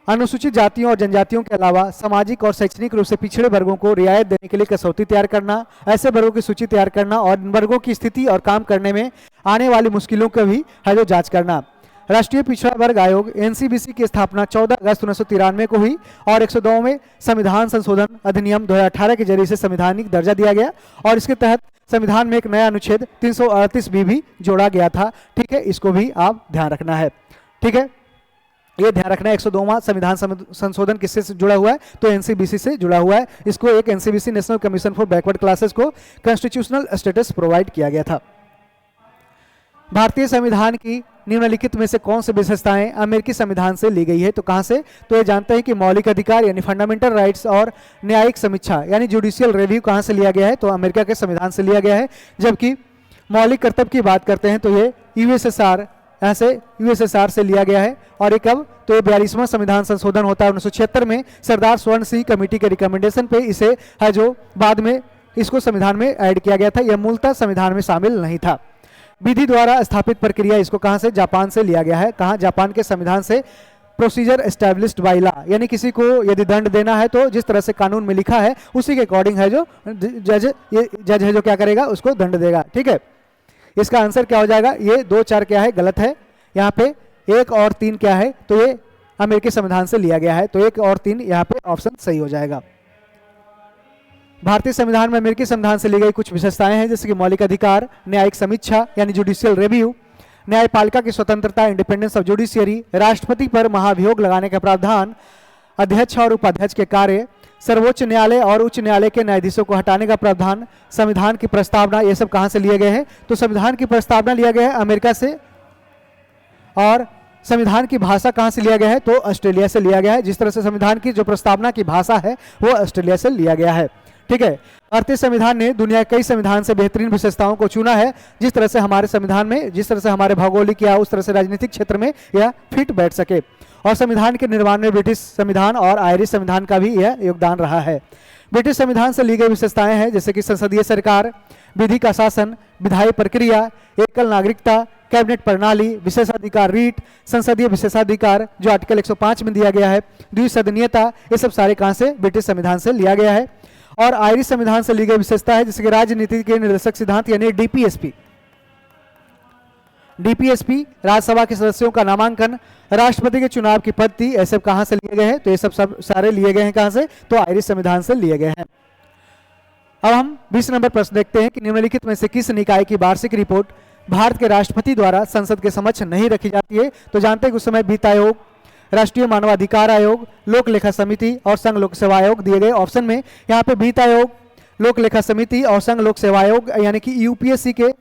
अनुसूचित जातियों और जनजातियों के अलावा सामाजिक और शैक्षणिक रूप से पिछड़े वर्गों को रियायत देने के लिए कसौटी तैयार करना, ऐसे वर्गों की सूची तैयार करना, और इन वर्गों की स्थिति और काम करने में आने वाली मुश्किलों का भी है जो जांच करना। राष्ट्रीय पिछड़ा वर्ग आयोग एनसीबीसी की स्थापना 14 अगस्त 1993 को हुई, और 102वें संविधान संशोधन अधिनियम 2018 के जरिए से संवैधानिक दर्जा दिया गया, और इसके तहत संविधान में एक नया अनुच्छेद 338 भी जोड़ा गया था। ठीक है, इसको भी आप ध्यान रखना है। ठीक है, ये ध्यान रखना है। 102वां संविधान संशोधन किससे से जुड़ा हुआ है? तो एनसीबीसी से जुड़ा हुआ है। इसको एक NCBC national commission for backward classes को कॉन्स्टिट्यूशनल स्टेटस प्रोवाइड किया गया था। भारतीय संविधान की निम्नलिखित में से कौन सी विशेषताएं अमेरिकी संविधान से ली गई है? तो कहां से? तो ये जानते हैं कि मौलिक अधिकार यानी फंडामेंटल राइट्स और न्यायिक समीक्षा यानी जुडिशियल रिव्यू कहां से लिया गया है? तो अमेरिका के संविधान से लिया गया है। जबकि मौलिक कर्तव्य की बात करते हैं तो ये यूएसएसआर, ऐसे यूएसएसआर से लिया गया है। और ये कब? तो ये 42वां संविधान संशोधन होता है 1976 में सरदार स्वर्ण सिंह कमेटी के रिकमेंडेशन पे इसे है जो बाद में इसको संविधान में ऐड किया गया था। यह मूलतः संविधान में शामिल नहीं था। विधि द्वारा स्थापित प्रक्रिया, इसको कहां से? जापान से लिया गया है। कहां? जापान के संविधान से। प्रोसीजर एस्टैब्लिश्ड बाय लॉ, यानी किसी को यदि दंड देना है तो जिस तरह से कानून में लिखा है उसी के अकॉर्डिंग है जो जज है जो क्या करेगा, उसको दंड देगा। ठीक है, इसका आंसर क्या हो जाएगा? ये 2, 4 क्या है? गलत है। यहाँ पे 1 और 3 क्या है? तो ये अमेरिकी संविधान से लिया गया है, तो 1 और 3 यहाँ पे ऑप्शन सही हो जाएगा। भारतीय संविधान में अमेरिकी संविधान से ली गई कुछ विशेषताएं हैं, जैसे कि मौलिक अधिकार, न्यायिक समीक्षा यानी जुडिशियल रिव्यू, न्यायपालिका की स्वतंत्रता इंडिपेंडेंस ऑफ जुडिशियरी, राष्ट्रपति पर महाभियोग लगाने का प्रावधान, अध्यक्ष और उपाध्यक्ष के कार्य, सर्वोच्च न्यायालय और उच्च न्यायालय के न्यायाधीशों को हटाने का प्रावधान, संविधान की प्रस्तावना, ये सब कहां से लिए गए हैं? तो संविधान की प्रस्तावना लिया गया है अमेरिका से। और संविधान की भाषा कहां से लिया गया है? तो ऑस्ट्रेलिया से लिया गया है। जिस तरह से संविधान की जो प्रस्तावना की भाषा है वो ऑस्ट्रेलिया से लिया गया है। ठीक है, भारतीय संविधान ने दुनिया के कई संविधान से बेहतरीन विशेषताओं को चुना है। जिस तरह से हमारे संविधान में, जिस तरह से हमारे भौगोलिक या उस तरह से राजनीतिक क्षेत्र में यह फिट बैठ सके। और संविधान के निर्माण में ब्रिटिश संविधान और आयरिश संविधान का भी यह योगदान रहा है। ब्रिटिश संविधान से ली गई विशेषताएं हैं जैसे कि संसदीय सरकार, विधि का शासन, विधायी प्रक्रिया, एकल नागरिकता, कैबिनेट प्रणाली, विशेषाधिकार रीट, संसदीय विशेषाधिकार जो आर्टिकल 105 में दिया गया है, द्विसदनीयता, ये सब सारे कहां से? ब्रिटिश संविधान से लिया गया है। और आयरिश संविधान से ली गई विशेषता है जैसे कि राजनीति के निर्देशक सिद्धांत यानी डीपीएसपी, डीपीएसपी, राज्यसभा के सदस्यों का नामांकन, राष्ट्रपति के चुनाव की पद्धति, ये सब कहां से लिए गए हैं? तो ये सब सारे लिए गए हैं कहां से? तो आयरिश संविधान से लिए गए हैं। अब हम 20 नंबर प्रश्न देखते हैं कि निम्नलिखित में से किस निकाय की वार्षिक रिपोर्ट भारत के राष्ट्रपति द्वारा संसद के समक्ष नहीं रखी जाती है? तो जानते हैं कि उस समय वित्त आयोग, राष्ट्रीय मानवाधिकार आयोग, लोक लेखा समिति और संघ लोक सेवा आयोग दिए गए। ऑप्शन में यहाँ पे वित्त आयोग, लोक लेखा समिति और संघ लोक सेवा आयोग यानी कि यूपीएससी के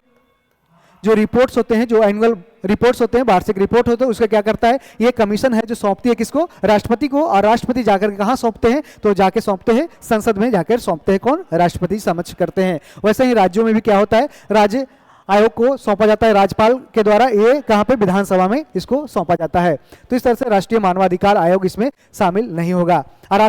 जो रिपोर्ट्स होते हैं, जो एनुअल रिपोर्ट्स होते हैं, वार्षिक रिपोर्ट होते हैं, उसका क्या करता है? ये कमीशन है जो सौंपती है किसको? राष्ट्रपति को। और राष्ट्रपति जाकर कहाँ सौंपते हैं? तो जाके सौंपते हैं संसद में, जाकर सौंपते हैं कौन? राष्ट्रपति समक्ष करते हैं। वैसे ही राज्यों में भी क्या होता है? राज्य आयोग को सौंपा जाता है राज्यपाल के द्वारा, ये कहाँ पे? विधानसभा में इसको सौंपा जाता है। तो इस तरह से राष्ट्रीय मानवाधिकार आयोग इसमें शामिल नहीं होगा। और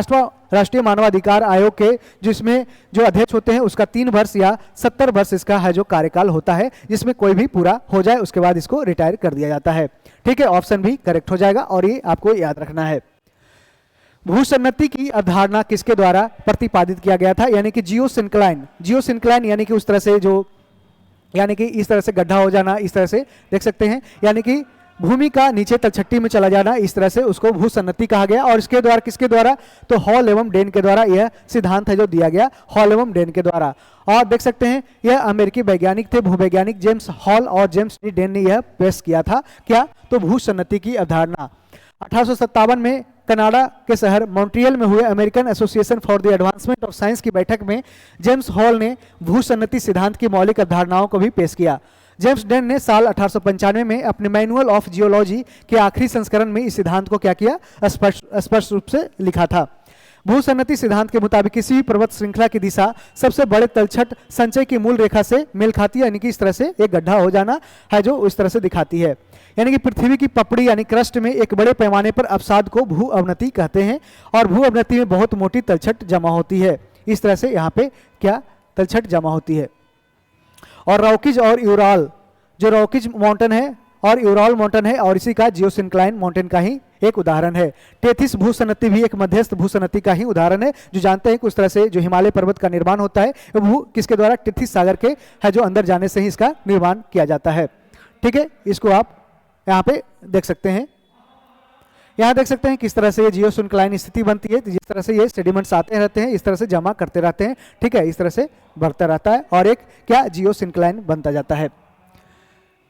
राष्ट्रीय मानवाधिकार आयोग के जिसमें जो अध्यक्ष होते हैं उसका 3 वर्ष या 70 वर्ष इसका है जो कार्यकाल होता है, जिसमें कोई भी पूरा हो जाए उसके बाद इसको रिटायर कर दिया जाता है। ठीक है, ऑप्शन भी करेक्ट हो जाएगा और ये आपको याद रखना है। भूसन्नति की अवधारणा किसके द्वारा प्रतिपादित किया गया था? यानी कि जियोसिंक्लाइन। जियोसिंक्लाइन यानी कि उस तरह से जो, यानी कि इस तरह से गड्ढा हो जाना, इस तरह से देख सकते हैं, यानी कि भूमि का नीचे तलछट्टी में चला जाना, इस तरह से उसको भूसन्नति कहा गया। और इसके द्वारा किसके द्वारा? तो हॉल एवं डेन के द्वारा यह सिद्धांत है जो दिया गया, हॉल एवं डेन के द्वारा। और देख सकते हैं यह अमेरिकी वैज्ञानिक थे, भूवैज्ञानिक जेम्स हॉल और जेम्स डी डेन ने यह पेश किया था। क्या? तो भूसन्नति की अवधारणा। 1857 में कनाडा के शहर मॉन्ट्रियल में हुए American association for the advancement of science की बैठक में जेम्स हॉल ने भूसन्नति सिद्धांत की मौलिक अवधारणाओं को भी पेश किया। जेम्स डेन ने साल 1895 में अपने मैनुअल ऑफ जियोलॉजी के आखिरी संस्करण में इस सिद्धांत को क्या किया? स्पष्ट रूप से लिखा था। भूसन्नति सिद्धांत के मुताबिक किसी भी पर्वत श्रृंखला की दिशा सबसे बड़े तलछट संचय की मूल रेखा से मेल खाती है, यानी कि इस तरह से एक गड्ढा हो जाना है जो इस तरह से दिखाती है। यानी कि पृथ्वी की पपड़ी यानी क्रस्ट में एक बड़े पैमाने पर अवसाद को भू अवनति कहते हैं और भू अवनति में बहुत मोटी तलछट जमा होती है। इस तरह से यहाँ पे क्या? तलछट जमा होती है। और रॉकीज और यूराल, जो रॉकीज माउंटेन है और यूराल माउंटेन है और इसी का जियोसिंक्लाइन माउंटेन का ही एक उदाहरण है। टेथिस भूसन्नति भी एक मध्यस्थ भूसन्नति का ही उदाहरण है। जो जानते हैं कि उस तरह से जो हिमालय पर्वत का निर्माण होता है वो किसके द्वारा? टेथिस सागर के है जो अंदर जाने से ही इसका निर्माण किया जाता है। ठीक है, इसको आप यहाँ पे देख सकते हैं। यहाँ देख सकते हैं किस तरह से ये जियोसिंक्लाइन स्थिति बनती है। जिस तरह से ये सेडिमेंट्स आते रहते हैं, इस तरह से जमा करते रहते हैं। ठीक है, इस तरह से बढ़ता रहता है और एक क्या? जियोसिंक्लाइन बनता जाता है।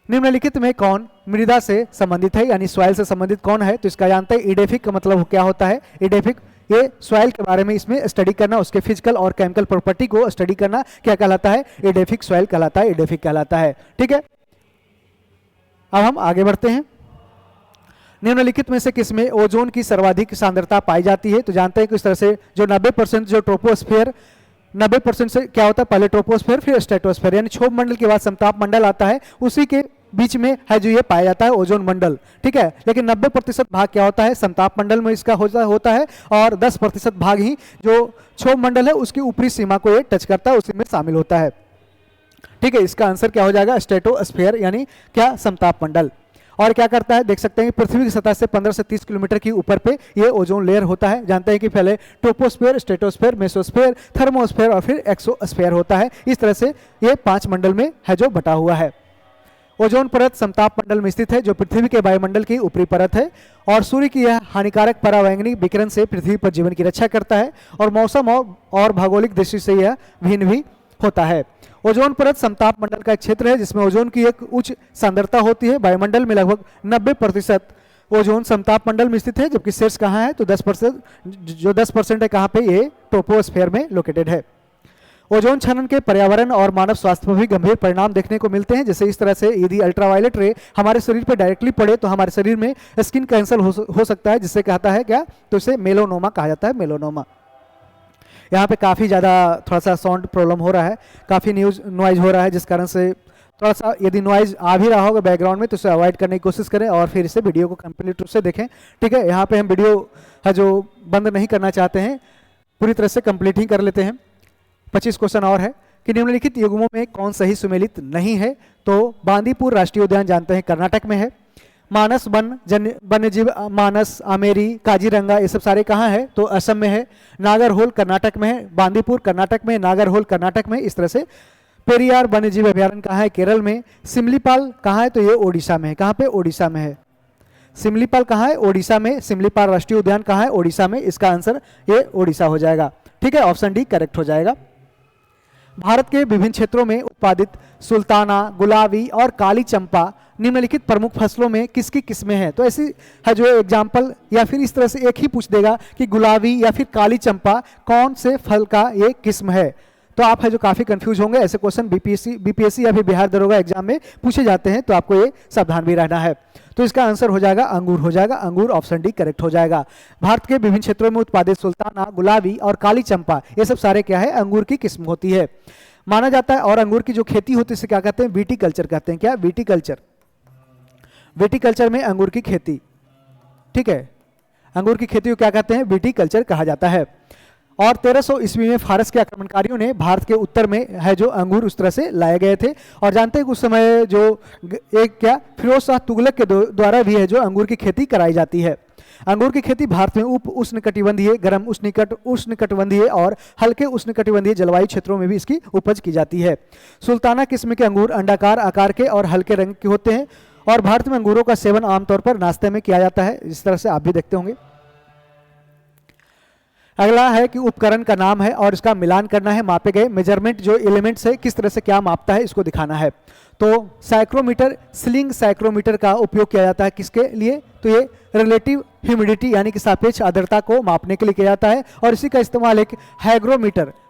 निम्नलिखित में कौन मृदा से संबंधित है, यानी सॉइल से संबंधित कौन है? तो इसका जानते हैं इडेफिक का मतलब क्या होता है? इडेफिक ये सॉइल के बारे में इसमें स्टडी करना, उसके फिजिकल और केमिकल प्रॉपर्टी को स्टडी करना क्या कहलाता है? इडेफिक सॉइल कहलाता है, इडेफिक कहलाता है। ठीक है, अब हम आगे बढ़ते हैं। निम्नलिखित में से किसमें ओजोन की सर्वाधिक सांद्रता पाई जाती है? तो जानते हैं कि इस तरह से जो 90% जो ट्रोपोस्फेयर, 90% से क्या होता है? पहले ट्रोपोस्फेयर फिर स्ट्रेटोस्फेयर, यानी क्षोभ मंडल के बाद समताप मंडल आता है, उसी के बीच में है जो ये पाया जाता है ओजोन मंडल। ठीक है, लेकिन 90% भाग क्या होता है? समताप मंडल में इसका होता है और 10% भाग ही जो क्षोभ मंडल है उसकी ऊपरी सीमा को ये टच करता है, उसी में शामिल होता है। ठीक है, इसका आंसर क्या हो जाएगा? स्ट्रेटोस्फेयर यानी क्या? समताप मंडल। और क्या करता है? देख सकते हैं पृथ्वी की सतह से 15 से 30 किलोमीटर की ऊपर पे ये ओजोन लेयर होता है। जानते हैं कि पहले ट्रोपोस्फेयर, स्ट्रेटोस्फेयर, मेसोस्फेयर, थर्मोस्फेयर और फिर एक्सोस्फेयर होता है। इस तरह से ये 5 मंडल में है जो बटा हुआ है। ओजोन परत समताप मंडल में स्थित है जो पृथ्वी के वायुमंडल की ऊपरी परत है और सूर्य की यह हानिकारक परावैंगनी विकिरण से पृथ्वी पर जीवन की रक्षा करता है और मौसम और भौगोलिक दृष्टि से यह भिन्न भी होता है। ओजोन परत समताप मंडल का एक क्षेत्र है जिसमें ओजोन की एक उच्च सांद्रता होती है। वायुमंडल में लगभग 90% ओजोन समताप मंडल में स्थित है, जबकि शेष कहाँ है? तो 10%, जो 10% है कहाँ पे? ये ट्रोपोस्फेयर में लोकेटेड है। ओजोन क्षरण के पर्यावरण और मानव स्वास्थ्य पर भी गंभीर परिणाम देखने को मिलते हैं। जैसे इस तरह से यदि अल्ट्रावायलेट रे हमारे शरीर पर डायरेक्टली पड़े तो हमारे शरीर में स्किन कैंसर हो सकता है, जिससे कहता है क्या? तो इसे मेलोनोमा कहा जाता है, मेलोनोमा। यहाँ पे काफ़ी ज़्यादा थोड़ा सा साउंड प्रॉब्लम हो रहा है, काफ़ी नॉइज हो रहा है, जिस कारण से थोड़ा सा यदि नॉइज आ भी रहा होगा बैकग्राउंड में तो उसे अवॉइड करने की कोशिश करें और फिर इसे वीडियो को कंप्लीट रूप से देखें। ठीक है, यहाँ पे हम वीडियो है जो बंद नहीं करना चाहते हैं, पूरी तरह से कंप्लीट ही कर लेते हैं। 25 क्वेश्चन और है कि निम्नलिखित युग्मों में कौन सही सुमेलित नहीं है? तो बांदीपुर राष्ट्रीय उद्यान जानते हैं कर्नाटक में है। मानस वन्यजीव मानस, आमेरी, काजीरंगा ये सब सारे कहाँ है? तो असम में है। नागरहोल कर्नाटक में है, बांदीपुर कर्नाटक में, नागरहोल कर्नाटक में। इस तरह से पेरियार वन्यजीव अभयारण्य कहाँ है? केरल में। सिमलीपाल कहाँ है? तो ये ओडिशा में है। कहाँ पे? ओडिशा में है। सिमलीपाल कहाँ है? ओडिशा में। सिमलीपाल राष्ट्रीय उद्यान कहाँ है? ओडिशा में। इसका आंसर ये ओडिशा हो जाएगा। ठीक है, ऑप्शन डी करेक्ट हो जाएगा। भारत के विभिन्न क्षेत्रों में उत्पादित सुल्ताना, गुलाबी और काली चंपा निम्नलिखित प्रमुख फसलों में किसकी किस्में हैं? तो ऐसी है जो एग्जाम्पल या फिर इस तरह से एक ही पूछ देगा कि गुलाबी या फिर काली चंपा कौन से फल का ये किस्म है। तो आप है जो काफ़ी कंफ्यूज होंगे, ऐसे क्वेश्चन बीपीएससी या फिर बिहार दरोगा एग्जाम में पूछे जाते हैं, तो आपको ये सावधान भी रहना है। तो इसका आंसर हो जाएगा अंगूर हो जाएगा। अंगूर ऑप्शन डी करेक्ट हो जाएगा। भारत के विभिन्न क्षेत्रों में उत्पादित सुल्ताना, गुलाबी और काली चंपा ये सब सारे क्या है? अंगूर की किस्म होती है माना जाता है। और अंगूर की जो खेती होती है इसे क्या कहते हैं? विटीकल्चर कहते हैं। क्या? विटीकल्चर। विटीकल्चर में अंगूर की खेती। ठीक है, अंगूर की खेती को क्या कहते हैं? विटीकल्चर कहा जाता है। और 1300 ईस्वी में फारस के आक्रमणकारियों ने भारत के उत्तर में है जो अंगूर उस तरह से लाए गए थे। और जानते हैं कि उस समय जो एक क्या फिरोज शाह तुगलक के द्वारा भी है जो अंगूर की खेती कराई जाती है। अंगूर की खेती भारत में उप उष्णकटिबंधीय, गर्म उष्णकटिबंधीय और हल्के उष्णकटिबंधीय जलवायु क्षेत्रों में भी इसकी उपज की जाती है। सुल्ताना किस्म के अंगूर अंडाकार आकार के और हल्के रंग के होते हैं। और भारत में अंगूरों का सेवन आमतौर पर नाश्ते में किया जाता है, इस तरह से आप भी देखते होंगे। अगला है कि उपकरण का नाम है और इसका मिलान करना है। मापे गए मेजरमेंट जो एलिमेंट्स है किस तरह से क्या मापता है इसको दिखाना है। तो साइक्रोमीटर, स्लिंग साइक्रोमीटर का उपयोग किया जाता है किसके लिए? तो ये रिलेटिव ह्यूमिडिटी यानी कि सापेक्ष आर्द्रता को मापने के लिए किया जाता है। और इसी का इस्तेमाल एक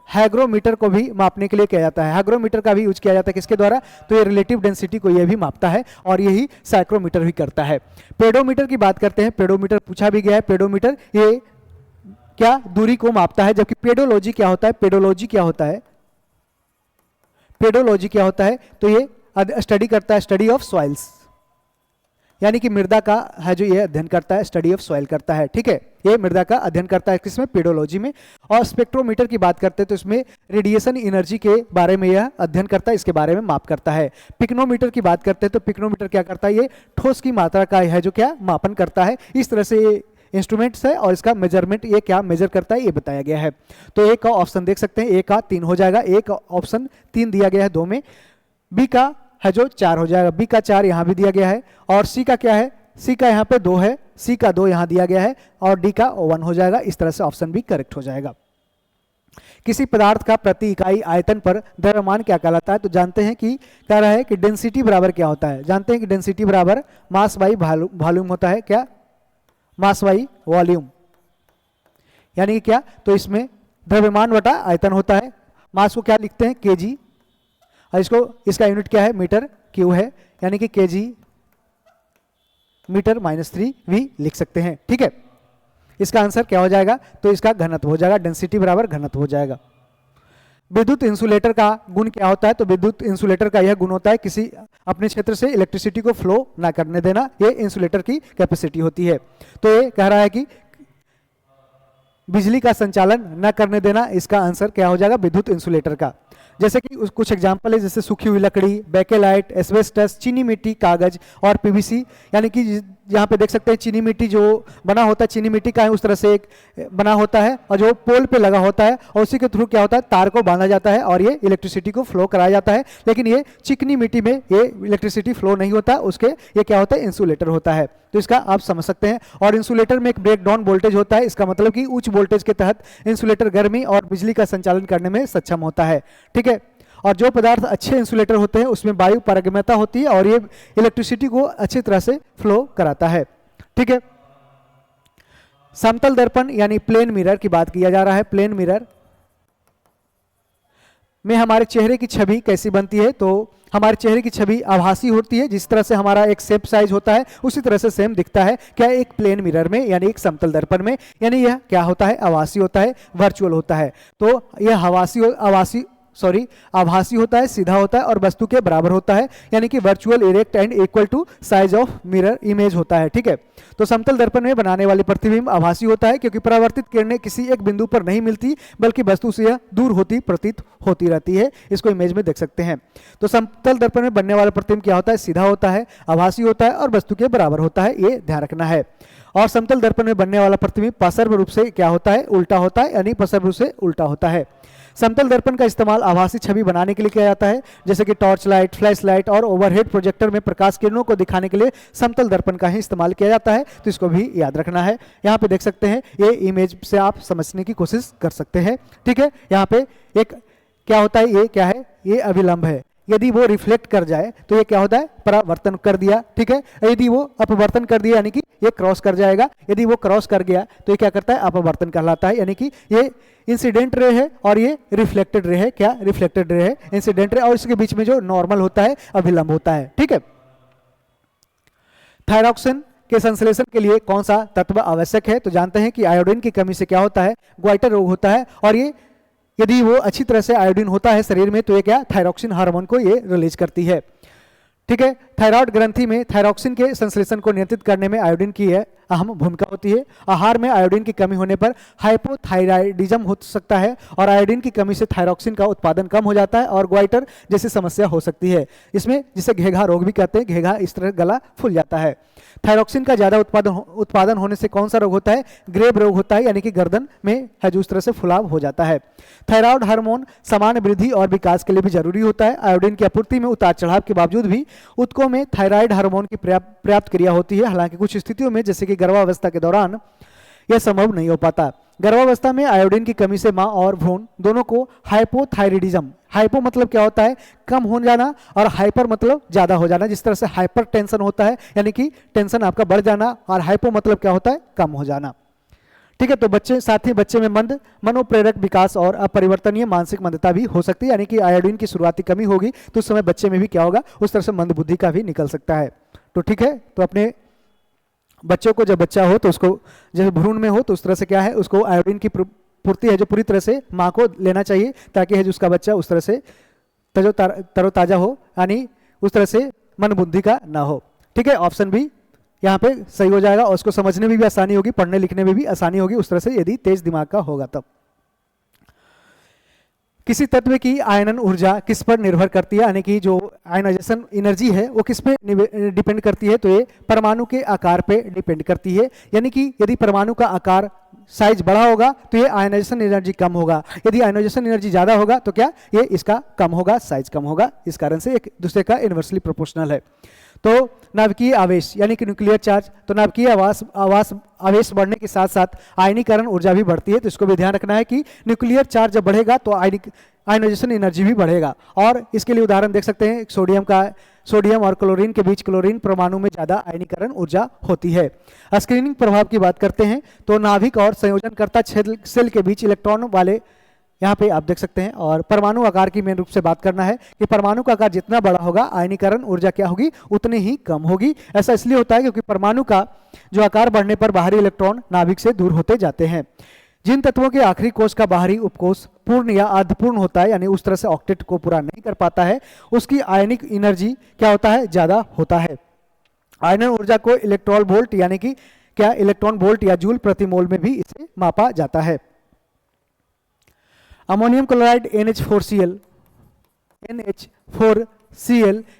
हैग्रोमीटर को भी मापने के लिए किया जाता है। हैग्रोमीटर का भी यूज किया जाता है किसके द्वारा? तो ये रिलेटिव डेंसिटी को ये भी मापता है और यही साइक्रोमीटर भी करता है। पेडोमीटर की बात करते हैं। पेडोमीटर पूछा भी गया है। पेडोमीटर ये क्या दूरी को मापता है, जबकि पेडोलॉजी क्या होता है? पेडोलॉजी क्या होता है? पेडोलॉजी क्या होता है? तो ये स्टडी करता है, स्टडी ऑफ सॉइल्स, यानी कि मृदा का है जो ये अध्ययन करता है, स्टडी ऑफ सॉइल करता है। ठीक है, ये मृदा का अध्ययन करता है किसमें? पेडोलॉजी में। और स्पेक्ट्रोमीटर की बात करते हैं तो इसमें रेडिएशन एनर्जी के बारे में यह अध्ययन करता है, इसके बारे में माप करता है। पिक्नोमीटर की बात करते हैं तो पिक्नोमीटर क्या करता है? ये ठोस की मात्रा का है जो क्या मापन करता है। इस तरह से ये इंस्ट्रूमेंट्स है और इसका मेजरमेंट ये क्या मेजर करता है ये बताया गया है। तो ए का ऑप्शन देख सकते हैं, ए का 3 हो जाएगा। ए का ऑप्शन 3 दिया गया है 2 में। बी का है जो 4 हो जाएगा। बी का 4 यहाँ भी दिया गया है। और सी का क्या है? सी का यहाँ पे 2 है, सी का 2 यहाँ दिया गया है और डी का 1 हो जाएगा। इस तरह से ऑप्शन भी करेक्ट हो जाएगा। किसी पदार्थ का प्रति इकाई आयतन पर द्रव्यमान क्या कहलाता है? तो जानते हैं कि कह रहा है कि डेंसिटी बराबर क्या होता है? जानते हैं कि डेंसिटी बराबर मास बाई वॉल्यूम होता है। क्या? मास बाई वॉल्यूम, यानी कि क्या? तो इसमें द्रव्यमान बटा आयतन होता है। मास को क्या लिखते हैं? केजी, और इसका यूनिट क्या है? मीटर क्यू है, यानी कि केजी मीटर -3 भी लिख सकते हैं। ठीक है, इसका आंसर क्या हो जाएगा? तो इसका घनत्व हो जाएगा। डेंसिटी बराबर घनत्व हो जाएगा। विद्युत इंसुलेटर का गुण क्या होता है? तो विद्युत इंसुलेटर का यह गुण होता है किसी अपने क्षेत्र से इलेक्ट्रिसिटी को फ्लो ना करने देना। ये इंसुलेटर की कैपेसिटी होती है। तो ये कह रहा है कि बिजली का संचालन न करने देना। इसका आंसर क्या हो जाएगा? विद्युत इंसुलेटर का। जैसे कि कुछ एग्जांपल है, जैसे सूखी हुई लकड़ी, बेकेलाइट, एस्बेस्टस, चीनी मिट्टी, कागज और पीवीसी। यानी कि यहाँ पे देख सकते हैं चीनी मिट्टी जो बना होता है, चीनी मिट्टी का है उस तरह से एक बना होता है और जो पोल पे लगा होता है और उसी के थ्रू क्या होता है? तार को बांधा जाता है और ये इलेक्ट्रिसिटी को फ्लो कराया जाता है। लेकिन ये चिकनी मिट्टी में ये इलेक्ट्रिसिटी फ्लो नहीं होता, उसके ये क्या होता है? इंसुलेटर होता है। तो इसका आप समझ सकते हैं। और इंसुलेटर में एक ब्रेक डाउन वोल्टेज होता है। इसका मतलब कि उच्च वोल्टेज के तहत इंसुलेटर गर्मी और बिजली का संचालन करने में सक्षम होता है। ठीक है, और जो पदार्थ अच्छे इंसुलेटर होते हैं उसमें वायु पारगम्यता होती है और ये इलेक्ट्रिसिटी को अच्छी तरह से फ्लो कराता है। ठीक है, समतल दर्पण यानी प्लेन मिरर की बात किया जा रहा है। प्लेन मिरर में हमारे चेहरे की छवि कैसी बनती है? तो हमारे चेहरे की छवि आभासी होती है। जिस तरह से हमारा एक शेप साइज होता है उसी तरह से सेम दिखता है। क्या? एक प्लेन मिरर में, यानी एक समतल दर्पण में। यानी यह क्या होता है? आभासी होता है, वर्चुअल होता है। तो यह आभासी होता है, सीधा होता है और वस्तु के बराबर होता है, यानी कि virtual, erect and equal to size of mirror image होता है। ठीक है, तो समतल दर्पण में बनाने वाली प्रतिबिंब आभासी होता है क्योंकि परावर्तित किरणें किसी एक बिंदु पर नहीं मिलती बल्कि वस्तु से यह दूर होती प्रतीत होती रहती है। इसको इमेज में देख सकते हैं। तो समतल दर्पण में बनने वाला प्रतिबिंब क्या होता है? सीधा होता है, आभासी होता है और वस्तु के बराबर होता है। ये ध्यान रखना है। और समतल दर्पण में बनने वाला प्रतिबिंब पसर्व रूप से क्या होता है? उल्टा होता है, यानी पसर्व रूप से उल्टा होता है। समतल दर्पण का इस्तेमाल आभासी छवि बनाने के लिए किया जाता है, जैसे कि टॉर्च लाइट, फ्लैश लाइट और ओवरहेड प्रोजेक्टर में प्रकाश किरणों को दिखाने के लिए समतल दर्पण का ही इस्तेमाल किया जाता है। तो इसको भी याद रखना है। यहाँ पे देख सकते हैं, ये इमेज से आप समझने की कोशिश कर सकते हैं। ठीक है, यहाँ पे एक क्या होता है, ये क्या है, ये अभिलंब है। यदि वो रिफ्लेक्ट कर जाए तो ये क्या होता है, परावर्तन कर दिया। ठीक है, यदि वो अपवर्तन कर दिया यानी कि ये क्रॉस कर जाएगा। यदि वो क्रॉस कर गया तो ये क्या करता है, अपवर्तन कहलाता है। यानी कि ये इंसिडेंट रे है और ये रिफ्लेक्टेड रे है। क्या, रिफ्लेक्टेड रे है, इंसिडेंट रे, और इसके बीच में जो नॉर्मल होता है अभिलंब होता है। ठीक है, थायरॉक्सिन के संश्लेषण के लिए कौन सा तत्व आवश्यक है? तो जानते हैं कि आयोडीन की कमी से क्या होता है, ग्वाइटर रोग होता है। और ये यदि वो अच्छी तरह से आयोडीन होता है शरीर में तो ये क्या, थायरॉक्सिन हार्मोन को ये रिलीज करती है। ठीक है, थायराइड ग्रंथि में थायरॉक्सिन के संश्लेषण को नियंत्रित करने में आयोडीन की अहम भूमिका होती है। आहार में आयोडीन की कमी होने पर हाइपोथायराइडिज्म हो सकता है और आयोडीन की कमी से थायरॉक्सिन का उत्पादन कम हो जाता है और ग्वाइटर जैसी समस्या हो सकती है। इसमें जिसे घेघा रोग भी कहते हैं, घेघा इस तरह गला फूल जाता है। थायरॉक्सिन का ज्यादा उत्पादन होने से कौन सा रोग होता है, ग्रेव रोग होता है, यानी कि गर्दन में है जो उस तरह से फुलाव हो जाता है। थायराइड हार्मोन सामान्य वृद्धि और विकास के लिए भी जरूरी होता है। आयोडीन की आपूर्ति में उतार चढ़ाव के बावजूद भी ऊतकों में थायराइड हार्मोन की पर्याप्त क्रिया होती है। हालांकि कुछ स्थितियों में जैसे कि गर्भावस्था के दौरान यह संभव नहीं हो पाता। गर्भावस्था में आयोडीन की कमी से मां और भ्रूण दोनों को हाइपोथायराइडिज्म, हाइपो मतलब क्या होता है, कम हो जाना, और हाइपर मतलब ज्यादा हो जाना। जिस तरह से हाइपर टेंशन होता है यानी कि टेंशन आपका बढ़ जाना, और हाइपो मतलब क्या होता है, कम हो जाना। ठीक है, तो बच्चे साथ ही बच्चे में मनोप्रेरक विकास और अपरिवर्तनीय मानसिक मंदता भी हो सकती है। यानी कि आयोडीन की शुरुआती कमी होगी तो उस समय बच्चे में भी क्या होगा, उस तरह से मंद बुद्धि का भी निकल सकता है। तो ठीक है, तो अपने बच्चों को जब बच्चा हो तो उसको जैसे भ्रूण में हो तो उस तरह से क्या है, उसको आयोडीन की पूर्ति है जो पूरी तरह से माँ को लेना चाहिए, ताकि है जो उसका बच्चा उस तरह से तरोताजा हो, यानी उस तरह से मन बुद्धि का ना हो। ठीक है, ऑप्शन बी यहाँ पे सही हो जाएगा और उसको समझने में भी आसानी होगी, पढ़ने लिखने में भी आसानी होगी उस तरह से, यदि तेज दिमाग का होगा तब। किसी तत्व की आयनन ऊर्जा किस पर निर्भर करती है, यानी कि जो आयनाइजेशन एनर्जी है वो किस पे डिपेंड करती है, तो ये परमाणु के आकार पे डिपेंड करती है। यानी कि यदि परमाणु का आकार साइज बड़ा होगा तो ये आयनाइजेशन एनर्जी कम होगा, यदि आयनाइजेशन एनर्जी ज्यादा होगा तो क्या, ये इसका कम होगा, साइज कम होगा। इस कारण से एक दूसरे का इनवर्सली प्रोपोर्शनल है। तो नाभिकीय आवेश यानी कि न्यूक्लियर चार्ज, तो नाभिकीय आवेश बढ़ने के साथ साथ आयनीकरण ऊर्जा भी बढ़ती है। तो इसको भी ध्यान रखना है कि न्यूक्लियर चार्ज जब बढ़ेगा तो आयनाइजेशन एनर्जी भी बढ़ेगा। और इसके लिए उदाहरण देख सकते हैं सोडियम और क्लोरीन के बीच क्लोरीन परमाणु में ज्यादा आयनीकरण ऊर्जा होती है। स्क्रीनिंग प्रभाव की बात करते हैं तो नाभिक और संयोजनकर्ता सेल के बीच इलेक्ट्रॉन वाले यहाँ पे आप देख सकते हैं। और परमाणु आकार की मेन रूप से बात करना है कि परमाणु का आकार जितना बड़ा होगा आयनीकरण ऊर्जा क्या होगी, उतनी ही कम होगी। ऐसा इसलिए होता है क्योंकि परमाणु का जो आकार बढ़ने पर बाहरी इलेक्ट्रॉन नाभिक से दूर होते जाते हैं। जिन तत्वों के आखिरी कोष का बाहरी उपकोष पूर्ण या अर्धपूर्ण होता है, यानी उस तरह से ऑक्टेट को पूरा नहीं कर पाता है, उसकी आयनिक एनर्जी क्या होता है, ज्यादा होता है। आयनन ऊर्जा को इलेक्ट्रॉन वोल्ट यानी कि क्या, इलेक्ट्रॉन वोल्ट या जूल प्रति मोल में भी इसे मापा जाता है। अमोनियम क्लोराइड NH4Cl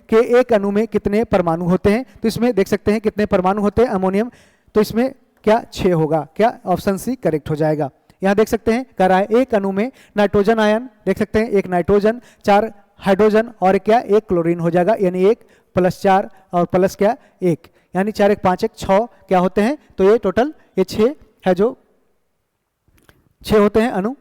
के एक अणु में कितने परमाणु होते हैं, तो इसमें देख सकते हैं कितने परमाणु होते हैं अमोनियम, तो इसमें क्या 6 होगा। क्या, ऑप्शन सी करेक्ट हो जाएगा। यहाँ देख सकते हैं कह रहा है एक अणु में नाइट्रोजन आयन देख सकते हैं, एक नाइट्रोजन, 4 हाइड्रोजन और क्या, एक क्लोरीन हो जाएगा। यानी 1 + 4 और प्लस क्या 1, यानी 4 1 5 1 6 क्या होते हैं, तो ये टोटल ये 6 है, जो 6 होते हैं अणु।